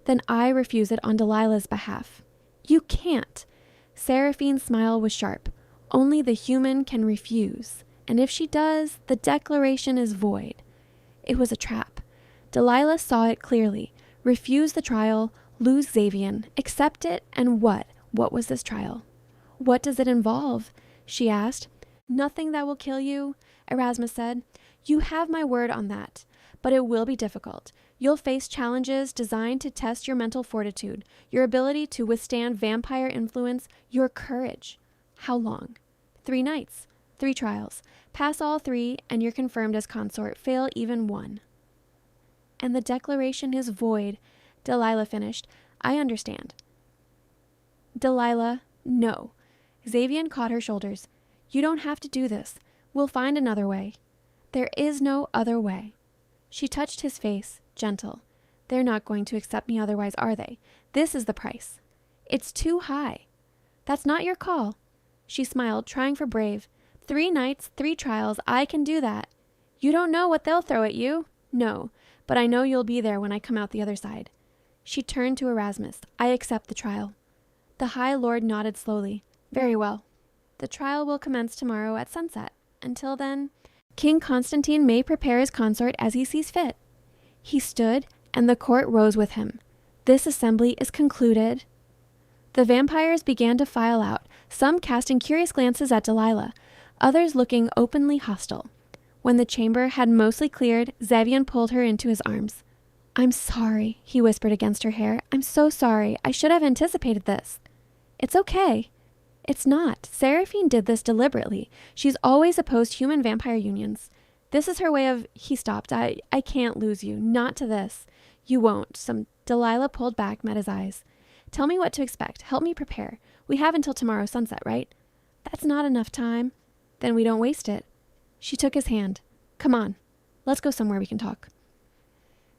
"Then I refuse it on Delilah's behalf." "You can't." Seraphine's smile was sharp. "Only the human can refuse. And if she does, the declaration is void." It was a trap. Delilah saw it clearly. Refuse the trial, lose Xavian, accept it, and what? What was this trial? "What does it involve?" she asked. "Nothing that will kill you," Erasmus said. "You have my word on that. But it will be difficult. You'll face challenges designed to test your mental fortitude, your ability to withstand vampire influence, your courage." "How long?" 3 nights, 3 trials. Pass all 3, and you're confirmed as consort. Fail even 1. "And the declaration is void," Delilah finished. "I understand." "Delilah, no." Xavian caught her shoulders. "You don't have to do this. We'll find another way." "There is no other way." She touched his face, gentle. "They're not going to accept me otherwise, are they? This is the price." "It's too high." "That's not your call." She smiled, trying for brave. 3 nights, 3 trials. I can do that." "You don't know what they'll throw at you." "No, but I know you'll be there when I come out the other side." She turned to Erasmus. "I accept the trial." The High Lord nodded slowly. "Very well. The trial will commence tomorrow at sunset. Until then, King Konstantin may prepare his consort as he sees fit." He stood, and the court rose with him. "This assembly is concluded." The vampires began to file out, some casting curious glances at Delilah, others looking openly hostile. When the chamber had mostly cleared, Xavian pulled her into his arms. "I'm sorry," he whispered against her hair. "I'm so sorry. I should have anticipated this." "It's okay." "It's not. Seraphine did this deliberately. She's always opposed human-vampire unions. This is her way of—" He stopped. I can't lose you. Not to this." "You won't." Delilah pulled back, met his eyes. "Tell me what to expect. Help me prepare. We have until tomorrow sunset, right?" "That's not enough time." "Then we don't waste it." She took his hand. "Come on. Let's go somewhere we can talk."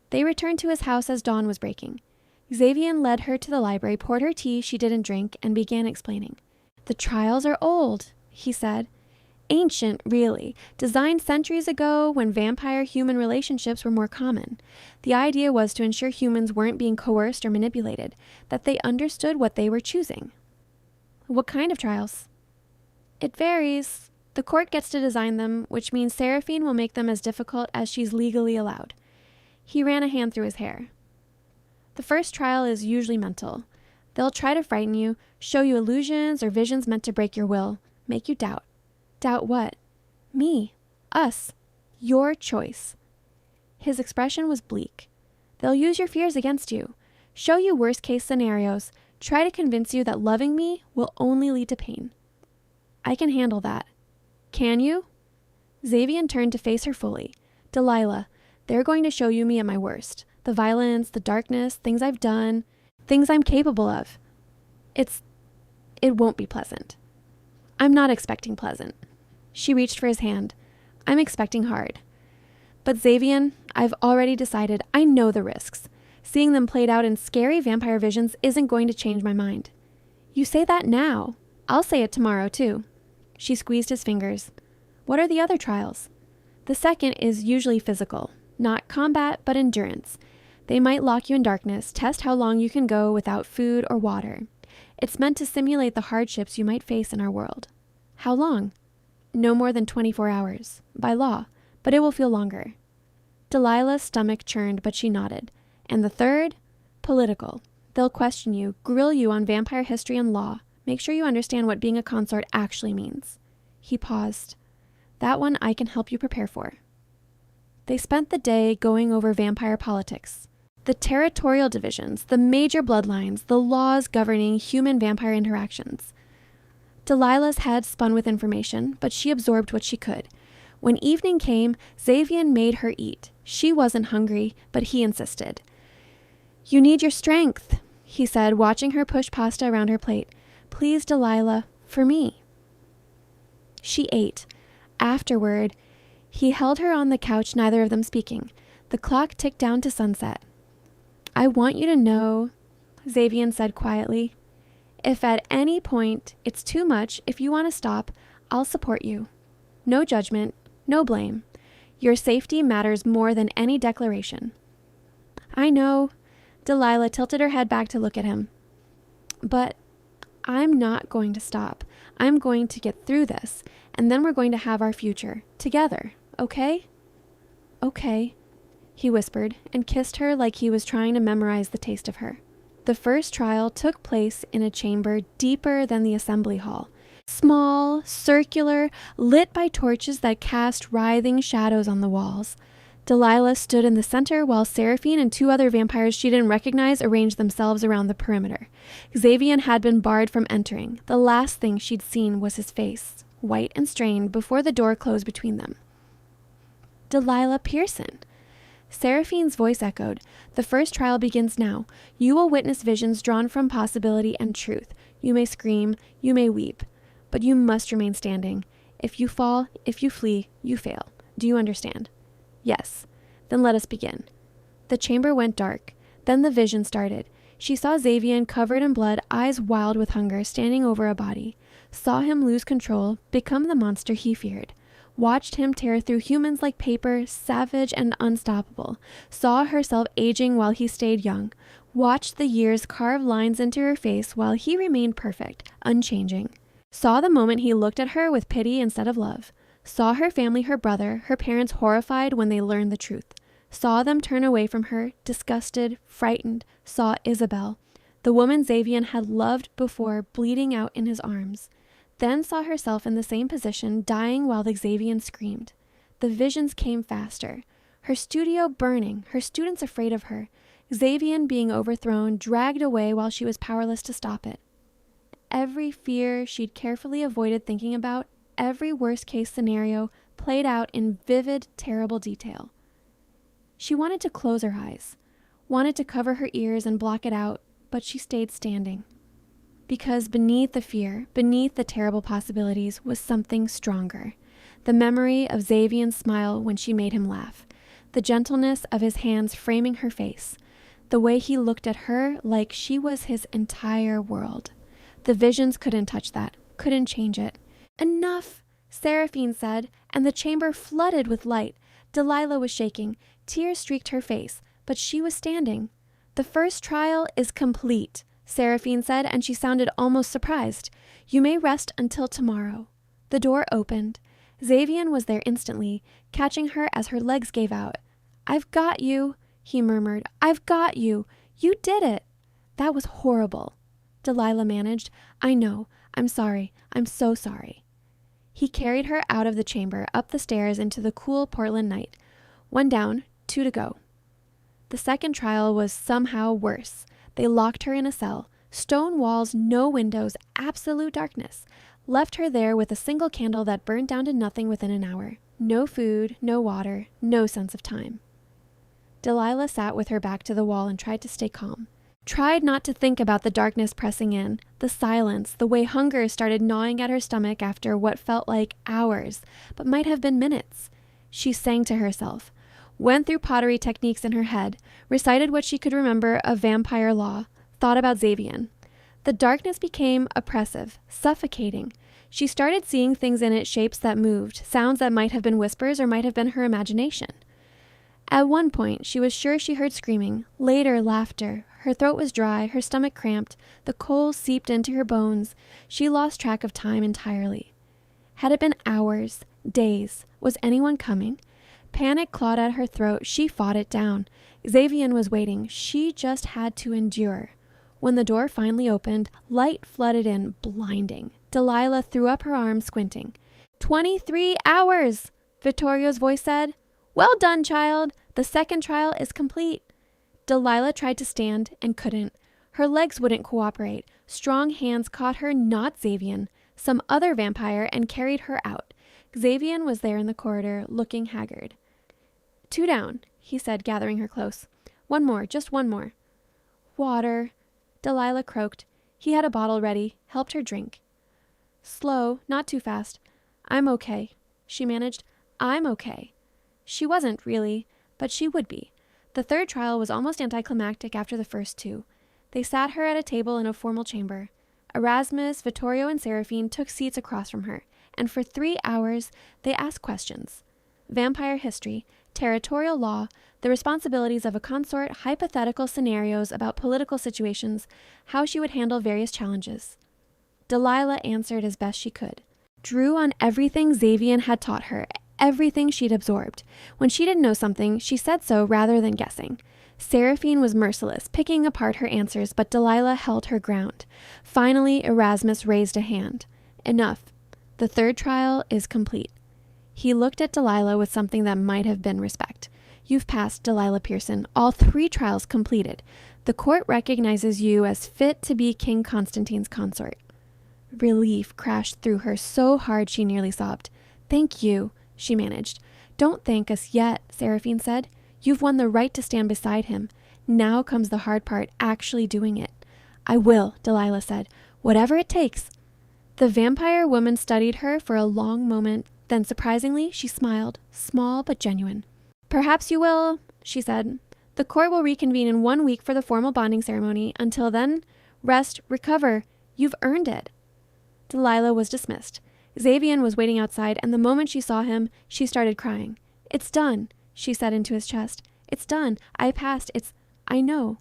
They returned to his house as dawn was breaking. Xavian led her to the library, poured her tea she didn't drink, and began explaining. "The trials are old," he said. Ancient, really, designed centuries ago when vampire-human relationships were more common. The idea was to ensure humans weren't being coerced or manipulated, that they understood what they were choosing. What kind of trials? It varies. The court gets to design them, which means Seraphine will make them as difficult as she's legally allowed. He ran a hand through his hair. The first trial is usually mental. They'll try to frighten you, show you illusions or visions meant to break your will, make you doubt. Doubt what? Me. Us. Your choice. His expression was bleak. They'll use your fears against you, show you worst-case scenarios, try to convince you that loving me will only lead to pain. I can handle that. Can you? Xavian turned to face her fully. Delilah, they're going to show you me at my worst. The violence, the darkness, things I've done, things I'm capable of. It won't be pleasant. I'm not expecting pleasant. She reached for his hand. I'm expecting hard. But Xavian, I've already decided I know the risks. Seeing them played out in scary vampire visions isn't going to change my mind. You say that now. I'll say it tomorrow, too. She squeezed his fingers. What are the other trials? The second is usually physical. Not combat, but endurance. They might lock you in darkness, test how long you can go without food or water. It's meant to simulate the hardships you might face in our world. How long? No more than 24 hours, by law, but it will feel longer. Delilah's stomach churned, but she nodded. And the third? Political. They'll question you, grill you on vampire history and law, make sure you understand what being a consort actually means. He paused. That one I can help you prepare for. They spent the day going over vampire politics. The territorial divisions, the major bloodlines, the laws governing human-vampire interactions. Delilah's head spun with information, but she absorbed what she could. When evening came, Xavian made her eat. She wasn't hungry, but he insisted. You need your strength, he said, watching her push pasta around her plate. Please, Delilah, for me. She ate. Afterward, he held her on the couch, neither of them speaking. The clock ticked down to sunset. I want you to know, Xavian said quietly, if at any point it's too much, if you want to stop, I'll support you. No judgment, no blame. Your safety matters more than any declaration. I know. Delilah tilted her head back to look at him. But I'm not going to stop. I'm going to get through this, and then we're going to have our future together, okay? Okay, he whispered and kissed her like he was trying to memorize the taste of her. The first trial took place in a chamber deeper than the assembly hall. Small, circular, lit by torches that cast writhing shadows on the walls. Delilah stood in the center while Seraphine and two other vampires she didn't recognize arranged themselves around the perimeter. Xavian had been barred from entering. The last thing she'd seen was his face, white and strained, before the door closed between them. Delilah Pearson. Seraphine's voice echoed. The first trial begins now. You will witness visions drawn from possibility and truth. You may scream, you may weep, but you must remain standing. If you fall, if you flee, you fail. Do you understand? Yes. Then let us begin. The chamber went dark. Then the vision started. She saw Xavian covered in blood, eyes wild with hunger, standing over a body. Saw him lose control, become the monster he feared. Watched him tear through humans like paper, savage and unstoppable. Saw herself aging while he stayed young. Watched the years carve lines into her face while he remained perfect, unchanging. Saw the moment he looked at her with pity instead of love. Saw her family, her brother, her parents horrified when they learned the truth. Saw them turn away from her, disgusted, frightened. Saw Isabel, the woman Xavian had loved before, bleeding out in his arms. Then saw herself in the same position, dying while the Xavian screamed. The visions came faster. Her studio burning, her students afraid of her. Xavian being overthrown, dragged away while she was powerless to stop it. Every fear she'd carefully avoided thinking about, every worst-case scenario, played out in vivid, terrible detail. She wanted to close her eyes, wanted to cover her ears and block it out, but she stayed standing. Because beneath the fear, beneath the terrible possibilities, was something stronger. The memory of Xavian's smile when she made him laugh. The gentleness of his hands framing her face. The way he looked at her like she was his entire world. The visions couldn't touch that, couldn't change it. Enough, Seraphine said, and the chamber flooded with light. Delilah was shaking. Tears streaked her face, but she was standing. The first trial is complete, Seraphine said, and she sounded almost surprised. You may rest until tomorrow. The door opened. Xavian was there instantly, catching her as her legs gave out. I've got you, he murmured. I've got you. You did it. That was horrible. Delilah managed. I know. I'm sorry. I'm so sorry. He carried her out of the chamber, up the stairs into the cool Portland night. 1 down, 2 to go. The second trial was somehow worse. They locked her in a cell. Stone walls, no windows, absolute darkness. Left her there with a single candle that burned down to nothing within an hour. No food, no water, no sense of time. Delilah sat with her back to the wall and tried to stay calm. Tried not to think about the darkness pressing in, the silence, the way hunger started gnawing at her stomach after what felt like hours, but might have been minutes. She sang to herself, went through pottery techniques in her head, recited what she could remember of vampire law, thought about Xavian. The darkness became oppressive, suffocating. She started seeing things in it, shapes that moved, sounds that might have been whispers or might have been her imagination. At one point, she was sure she heard screaming, later laughter. Her throat was dry, her stomach cramped, the coals seeped into her bones. She lost track of time entirely. Had it been hours, days? Was anyone coming? Panic clawed at her throat. She fought it down. Xavian was waiting. She just had to endure. When the door finally opened, light flooded in, blinding. Delilah threw up her arms, squinting. 23 hours, Vittorio's voice said. Well done, child. The second trial is complete. Delilah tried to stand and couldn't. Her legs wouldn't cooperate. Strong hands caught her, not Xavian, some other vampire, and carried her out. Xavian was there in the corridor, looking haggard. 2 down, he said, gathering her close. 1 more, just 1 more. Water, Delilah croaked. He had a bottle ready, helped her drink. Slow, not too fast. I'm okay, she managed. I'm okay. She wasn't, really, but she would be. The third trial was almost anticlimactic after the first 2. They sat her at a table in a formal chamber. Erasmus, Vittorio, and Seraphine took seats across from her, and for 3 hours they asked questions. Vampire history, territorial law, the responsibilities of a consort, hypothetical scenarios about political situations, how she would handle various challenges. Delilah answered as best she could. Drew on everything Xavian had taught her, everything she'd absorbed. When she didn't know something, she said so rather than guessing. Seraphine was merciless, picking apart her answers, but Delilah held her ground. Finally, Erasmus raised a hand. Enough. The third trial is complete. He looked at Delilah with something that might have been respect. You've passed, Delilah Pearson, all 3 trials completed. The court recognizes you as fit to be King Konstantin's consort. Relief crashed through her so hard she nearly sobbed. Thank you, she managed. Don't thank us yet, Seraphine said. You've won the right to stand beside him. Now comes the hard part, actually doing it. I will, Delilah said. Whatever it takes. The vampire woman studied her for a long moment. Then, surprisingly, she smiled, small but genuine. Perhaps you will, she said. The court will reconvene in 1 week for the formal bonding ceremony. Until then, rest, recover. You've earned it. Delilah was dismissed. Xavian was waiting outside, and the moment she saw him, she started crying. It's done, she said into his chest. It's done. I passed. I know.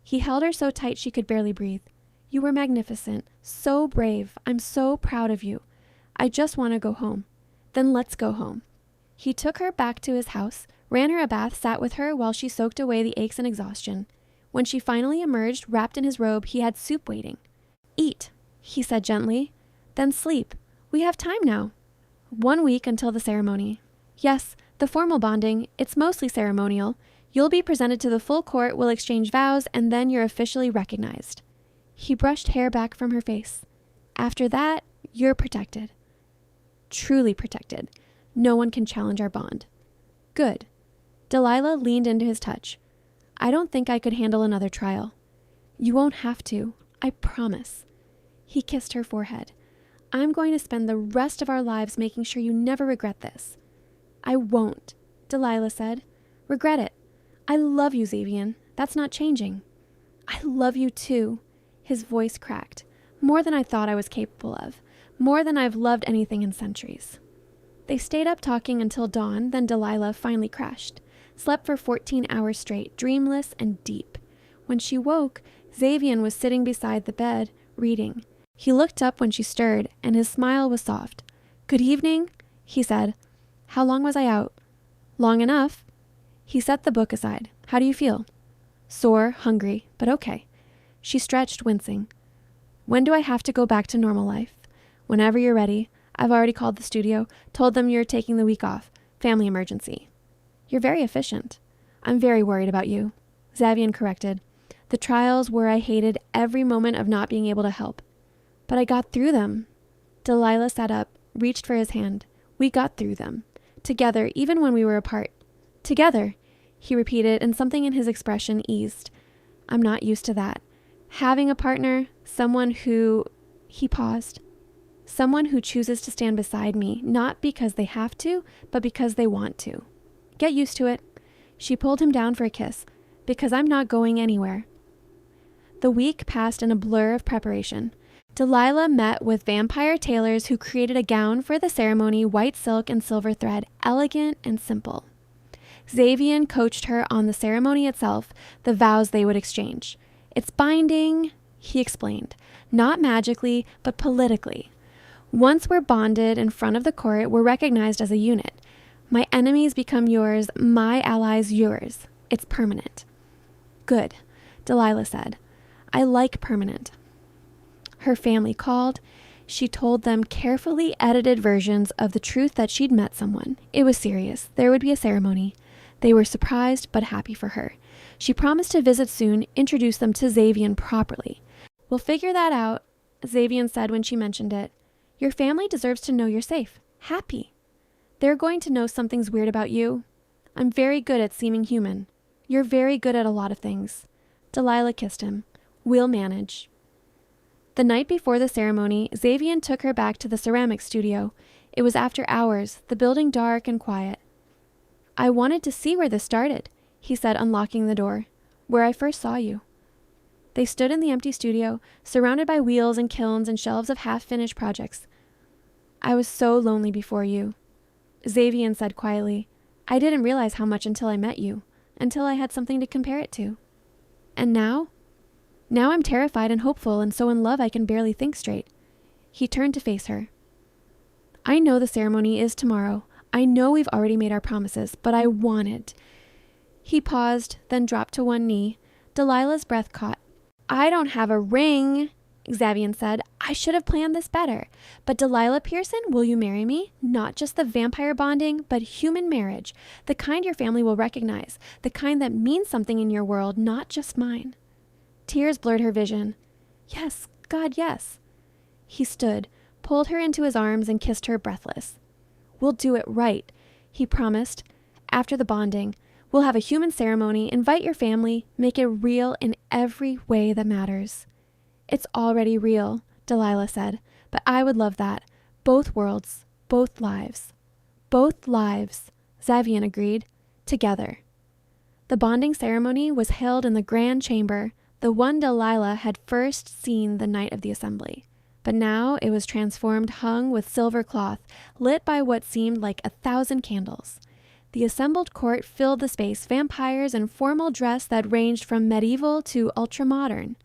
He held her so tight she could barely breathe. You were magnificent, so brave. I'm so proud of you. I just want to go home. Then let's go home. He took her back to his house, ran her a bath, sat with her while she soaked away the aches and exhaustion. When she finally emerged, wrapped in his robe, he had soup waiting. Eat, he said gently. Then sleep. We have time now. 1 week until the ceremony. Yes, the formal bonding, it's mostly ceremonial. You'll be presented to the full court, we'll exchange vows, and then you're officially recognized. He brushed hair back from her face. After that, you're protected. Truly protected. No one can challenge our bond. Good. Delilah leaned into his touch. I don't think I could handle another trial. You won't have to. I promise. He kissed her forehead. I'm going to spend the rest of our lives making sure you never regret this. I won't, Delilah said. Regret it. I love you, Xavian. That's not changing. I love you too. His voice cracked. More than I thought I was capable of. More than I've loved anything in centuries. They stayed up talking until dawn, then Delilah finally crashed. Slept for 14 hours straight, dreamless and deep. When she woke, Xavian was sitting beside the bed, reading. He looked up when she stirred, and his smile was soft. "Good evening," he said. "How long was I out?" "Long enough." He set the book aside. "How do you feel?" "Sore, hungry, but okay." She stretched, wincing. "When do I have to go back to normal life?" "Whenever you're ready. I've already called the studio, told them you're taking the week off. Family emergency." "You're very efficient." "I'm very worried about you," Xavian corrected. "The trials where I hated every moment of not being able to help. But I got through them." Delilah sat up, reached for his hand. "We got through them. Together, even when we were apart." "Together," he repeated, and something in his expression eased. "I'm not used to that. Having a partner, someone who..." He paused. "Someone who chooses to stand beside me, not because they have to, but because they want to." "Get used to it." She pulled him down for a kiss. "Because I'm not going anywhere." The week passed in a blur of preparation. Delilah met with vampire tailors who created a gown for the ceremony, white silk and silver thread, elegant and simple. Xavian coached her on the ceremony itself, the vows they would exchange. "It's binding," he explained, "not magically, but politically. Once we're bonded in front of the court, we're recognized as a unit. My enemies become yours, my allies yours. It's permanent." "Good," Delilah said. "I like permanent." Her family called. She told them carefully edited versions of the truth that she'd met someone. It was serious. There would be a ceremony. They were surprised but happy for her. She promised to visit soon, introduce them to Xavian properly. "We'll figure that out," Xavian said when she mentioned it. "Your family deserves to know you're safe, happy. They're going to know something's weird about you. I'm very good at seeming human. You're very good at a lot of things." Delilah kissed him. "We'll manage." The night before the ceremony, Xavian took her back to the ceramics studio. It was after hours, the building dark and quiet. "I wanted to see where this started," he said, unlocking the door. "Where I first saw you." They stood in the empty studio, surrounded by wheels and kilns and shelves of half-finished projects. "I was so lonely before you," Xavian said quietly. "I didn't realize how much until I met you, until I had something to compare it to. And now? Now I'm terrified and hopeful and so in love I can barely think straight." He turned to face her. "I know the ceremony is tomorrow. I know we've already made our promises, but I wanted..." He paused, then dropped to one knee. Delilah's breath caught. "I don't have a ring," Xavian said. "I should have planned this better. But Delilah Pearson, will you marry me? Not just the vampire bonding, but human marriage. The kind your family will recognize. The kind that means something in your world, not just mine." Tears blurred her vision. "Yes, God, yes." He stood, pulled her into his arms, and kissed her breathless. "We'll do it right," he promised. "After the bonding, we'll have a human ceremony, invite your family, make it real in every way that matters." "It's already real," Delilah said, "but I would love that. Both worlds, both lives." "Both lives," Xavian agreed. "Together." The bonding ceremony was held in the grand chamber, the one Delilah had first seen the night of the assembly. But now it was transformed, hung with silver cloth, lit by what seemed like 1,000 candles. The assembled court filled the space, vampires in formal dress that ranged from medieval to ultramodern.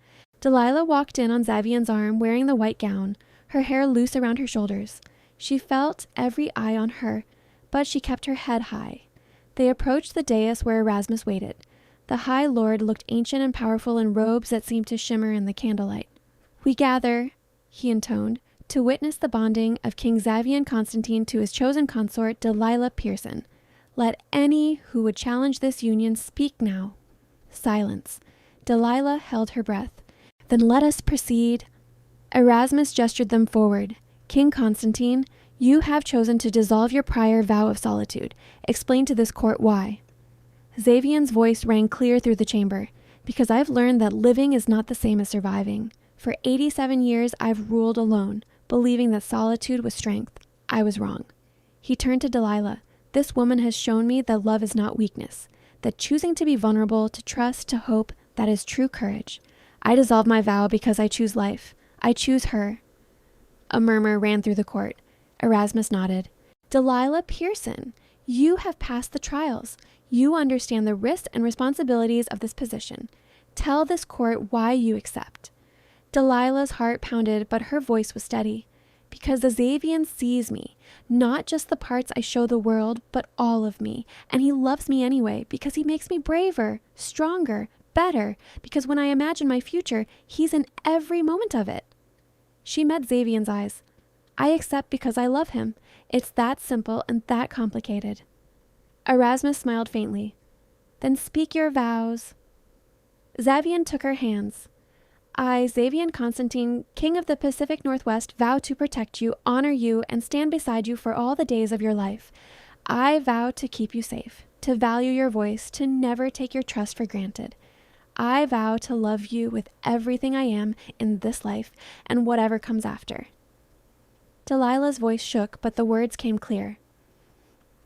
Delilah walked in on Xavian's arm, wearing the white gown, her hair loose around her shoulders. She felt every eye on her, but she kept her head high. They approached the dais where Erasmus waited. The High Lord looked ancient and powerful in robes that seemed to shimmer in the candlelight. "We gather," he intoned, "to witness the bonding of King Xavian Konstantin to his chosen consort, Delilah Pearson. Let any who would challenge this union speak now." Silence. Delilah held her breath. "Then let us proceed." Erasmus gestured them forward. "King Konstantin, you have chosen to dissolve your prior vow of solitude. Explain to this court why." Xavian's voice rang clear through the chamber. "Because I've learned that living is not the same as surviving. For 87 years I've ruled alone, believing that solitude was strength. I was wrong." He turned to Delilah. "This woman has shown me that love is not weakness, that choosing to be vulnerable, to trust, to hope, that is true courage. I dissolve my vow because I choose life. I choose her." A murmur ran through the court. Erasmus nodded. Delilah Pearson, you have passed the trials. You understand the risks and responsibilities of this position. Tell this court why you accept. Delilah's heart pounded, but her voice was steady. Because the Xavian sees me, not just the parts I show the world, but all of me. And he loves me anyway, because he makes me braver, stronger, better, because when I imagine my future, he's in every moment of it. She met Xavian's eyes. I accept because I love him. It's that simple and that complicated. Erasmus smiled faintly. Then speak your vows. Xavian took her hands. I, Xavian Konstantin, King of the Pacific Northwest, vow to protect you, honor you, and stand beside you for all the days of your life. I vow to keep you safe, to value your voice, to never take your trust for granted. I vow to love you with everything I am in this life and whatever comes after. Delilah's voice shook, but the words came clear.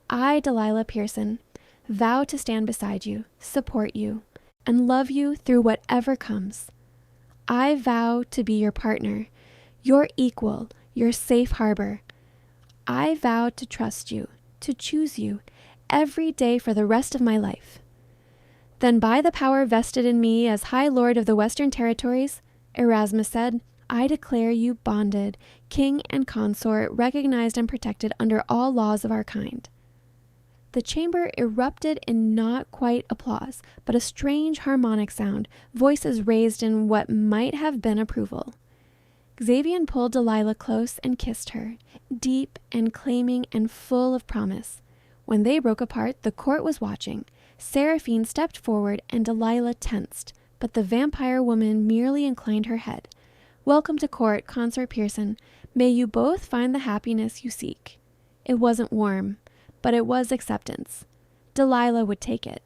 I, Delilah Pearson, vow to stand beside you, support you, and love you through whatever comes. I vow to be your partner, your equal, your safe harbor. I vow to trust you, to choose you, every day for the rest of my life. Then by the power vested in me as High Lord of the Western Territories, Erasmus said, I declare you bonded, king and consort, recognized and protected under all laws of our kind. The chamber erupted in not quite applause, but a strange harmonic sound, voices raised in what might have been approval. Xavian pulled Delilah close and kissed her, deep and claiming and full of promise. When they broke apart, the court was watching. Seraphine stepped forward and Delilah tensed, but the vampire woman merely inclined her head. Welcome to court, Consort Pearson. May you both find the happiness you seek. It wasn't warm, but it was acceptance. Delilah would take it.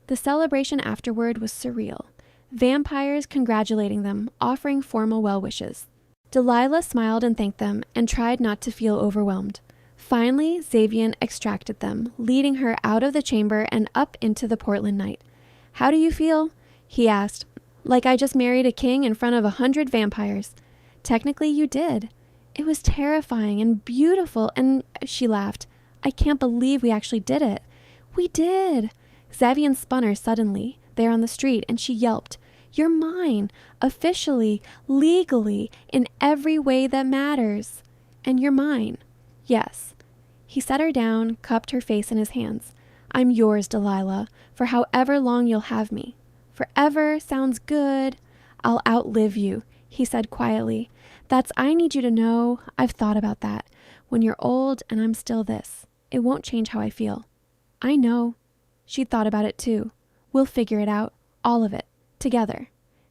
The celebration afterward was surreal. Vampires congratulating them, offering formal well wishes. Delilah smiled and thanked them and tried not to feel overwhelmed. Finally, Xavian extracted them, leading her out of the chamber and up into the Portland night. How do you feel? He asked. Like I just married a king in front of 100 vampires. Technically, you did. It was terrifying and beautiful, and she laughed. I can't believe we actually did it. We did. Xavian spun her suddenly, there on the street, and she yelped. You're mine, officially, legally, in every way that matters. And you're mine. Yes. He set her down, cupped her face in his hands. I'm yours, Delilah, for however long you'll have me. Forever sounds good. I'll outlive you, he said quietly. That's I need you to know. I've thought about that. When you're old and I'm still this, it won't change how I feel. I know. She'd thought about it too. We'll figure it out. All of it. Together.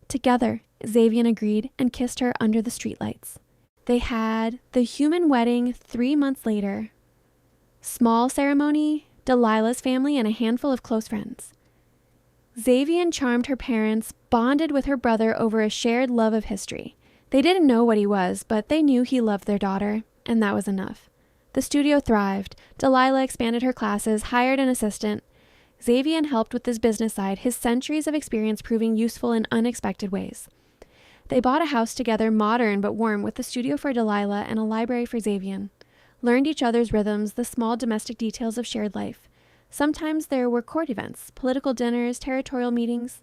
Together, Xavian agreed and kissed her under the streetlights. They had the human wedding 3 months later. Small ceremony, Delilah's family and a handful of close friends. Xavian charmed her parents, bonded with her brother over a shared love of history. They didn't know what he was, but they knew he loved their daughter, and that was enough. The studio thrived. Delilah expanded her classes, hired an assistant. Xavian helped with his business side, his centuries of experience proving useful in unexpected ways. They bought a house together, modern but warm, with a studio for Delilah and a library for Xavian. Learned each other's rhythms, the small domestic details of shared life. Sometimes there were court events, political dinners, territorial meetings.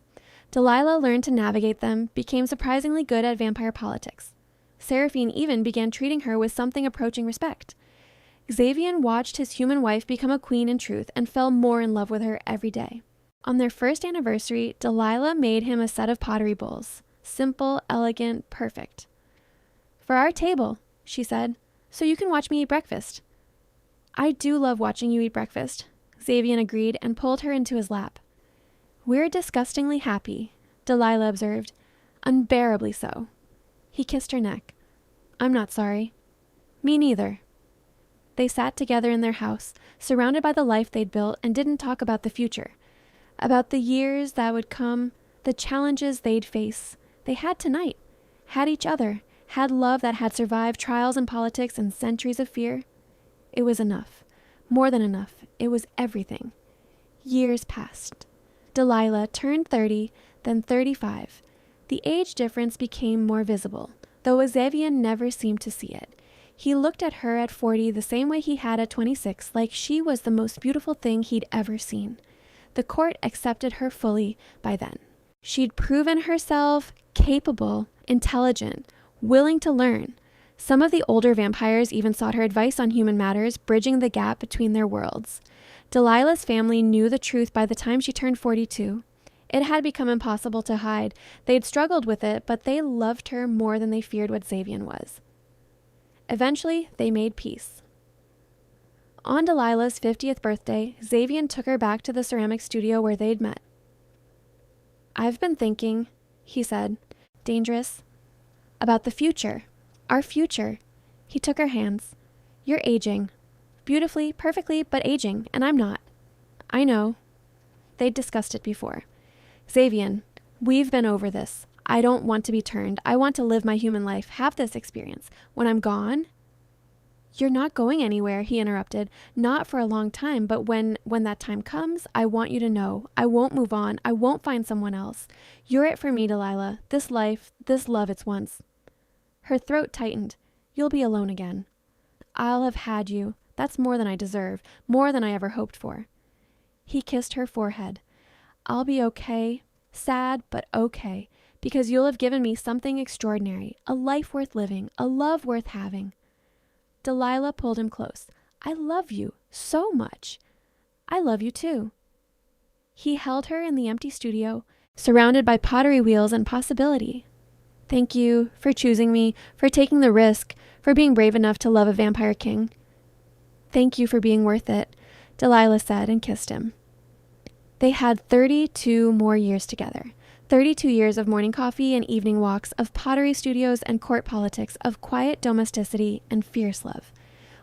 Delilah learned to navigate them, became surprisingly good at vampire politics. Seraphine even began treating her with something approaching respect. Xavian watched his human wife become a queen in truth and fell more in love with her every day. On their first anniversary, Delilah made him a set of pottery bowls. Simple, elegant, perfect. For our table, she said, so you can watch me eat breakfast. I do love watching you eat breakfast, Xavian agreed and pulled her into his lap. We're disgustingly happy, Delilah observed. Unbearably so. He kissed her neck. I'm not sorry. Me neither. They sat together in their house, surrounded by the life they'd built, and didn't talk about the future, about the years that would come, the challenges they'd face. They had tonight, had each other, had love that had survived trials in politics and centuries of fear. It was enough. More than enough. It was everything. Years passed. Delilah turned 30, then 35. The age difference became more visible, though Xavian never seemed to see it. He looked at her at 40 the same way he had at 26, like she was the most beautiful thing he'd ever seen. The court accepted her fully by then. She'd proven herself capable, intelligent, willing to learn. Some of the older vampires even sought her advice on human matters, bridging the gap between their worlds. Delilah's family knew the truth by the time she turned 42. It had become impossible to hide. They'd struggled with it, but they loved her more than they feared what Xavian was. Eventually, they made peace. On Delilah's 50th birthday, Xavian took her back to the ceramic studio where they'd met. "I've been thinking," he said, dangerous, "about the future. Our future." He took her hands. "You're aging. Beautifully, perfectly, but aging, and I'm not." "I know." They'd discussed it before. "Xavian, we've been over this. I don't want to be turned. I want to live my human life, have this experience. When I'm gone—" "You're not going anywhere," he interrupted. "Not for a long time, but when that time comes, I want you to know. I won't move on. I won't find someone else. You're it for me, Delilah. This life, this love it's once." Her throat tightened. "You'll be alone again." "I'll have had you. That's more than I deserve, more than I ever hoped for." He kissed her forehead. "I'll be okay, sad, but okay, because you'll have given me something extraordinary, a life worth living, a love worth having." Delilah pulled him close. "I love you so much." "I love you too." He held her in the empty studio, surrounded by pottery wheels and possibility. "Thank you for choosing me, for taking the risk, for being brave enough to love a vampire king." "Thank you for being worth it," Delilah said and kissed him. They had 32 more years together. 32 years of morning coffee and evening walks, of pottery studios and court politics, of quiet domesticity and fierce love.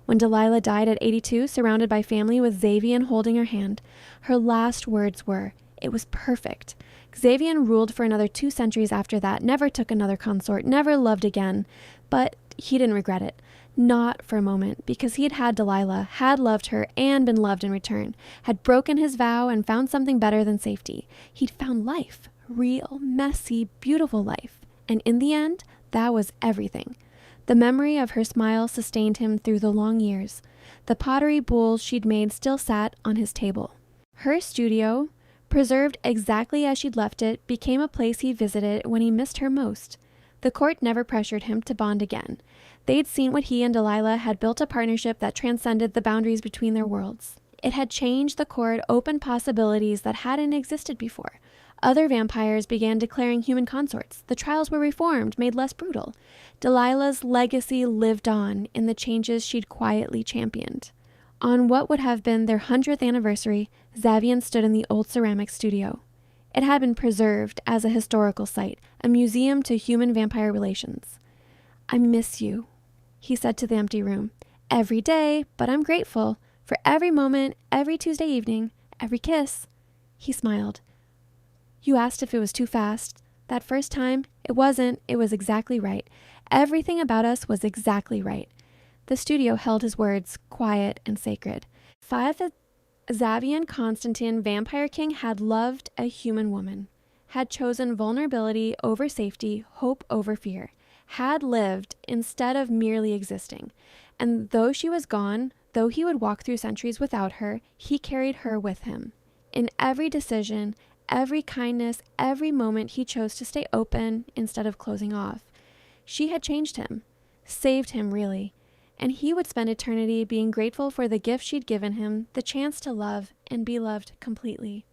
When Delilah died at 82, surrounded by family with Xavian holding her hand, her last words were, "It was perfect." Xavian ruled for another 2 centuries after that, never took another consort, never loved again. But he didn't regret it. Not for a moment, because he had had Delilah, had loved her and been loved in return, had broken his vow and found something better than safety. He'd found life, real, messy, beautiful life. And in the end, that was everything. The memory of her smile sustained him through the long years. The pottery bowls she'd made still sat on his table. Her studio, preserved exactly as she'd left it, became a place he visited when he missed her most. The court never pressured him to bond again. They'd seen what he and Delilah had built, a partnership that transcended the boundaries between their worlds. It had changed the court, opened possibilities that hadn't existed before. Other vampires began declaring human consorts. The trials were reformed, made less brutal. Delilah's legacy lived on in the changes she'd quietly championed. On what would have been their 100th anniversary, Xavian stood in the old ceramic studio. It had been preserved as a historical site, a museum to human vampire relations. "I miss you," he said to the empty room. "Every day, but I'm grateful for every moment, every Tuesday evening, every kiss." He smiled. "You asked if it was too fast. That first time, it wasn't. It was exactly right. Everything about us was exactly right." The studio held his words, quiet and sacred. Xavian Konstantin, Vampire King, had loved a human woman, had chosen vulnerability over safety, hope over fear, had lived instead of merely existing. And though she was gone, though he would walk through centuries without her, he carried her with him. In every decision, every kindness, every moment, he chose to stay open instead of closing off. She had changed him, saved him really, and he would spend eternity being grateful for the gift she'd given him, the chance to love and be loved completely.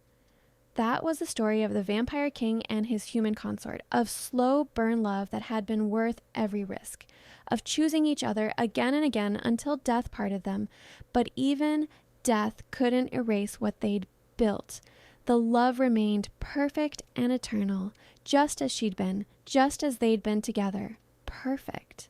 That was the story of the Vampire King and his human consort, of slow burn love that had been worth every risk, of choosing each other again and again until death parted them. But even death couldn't erase what they'd built. The love remained perfect and eternal, just as she'd been, just as they'd been together. Perfect.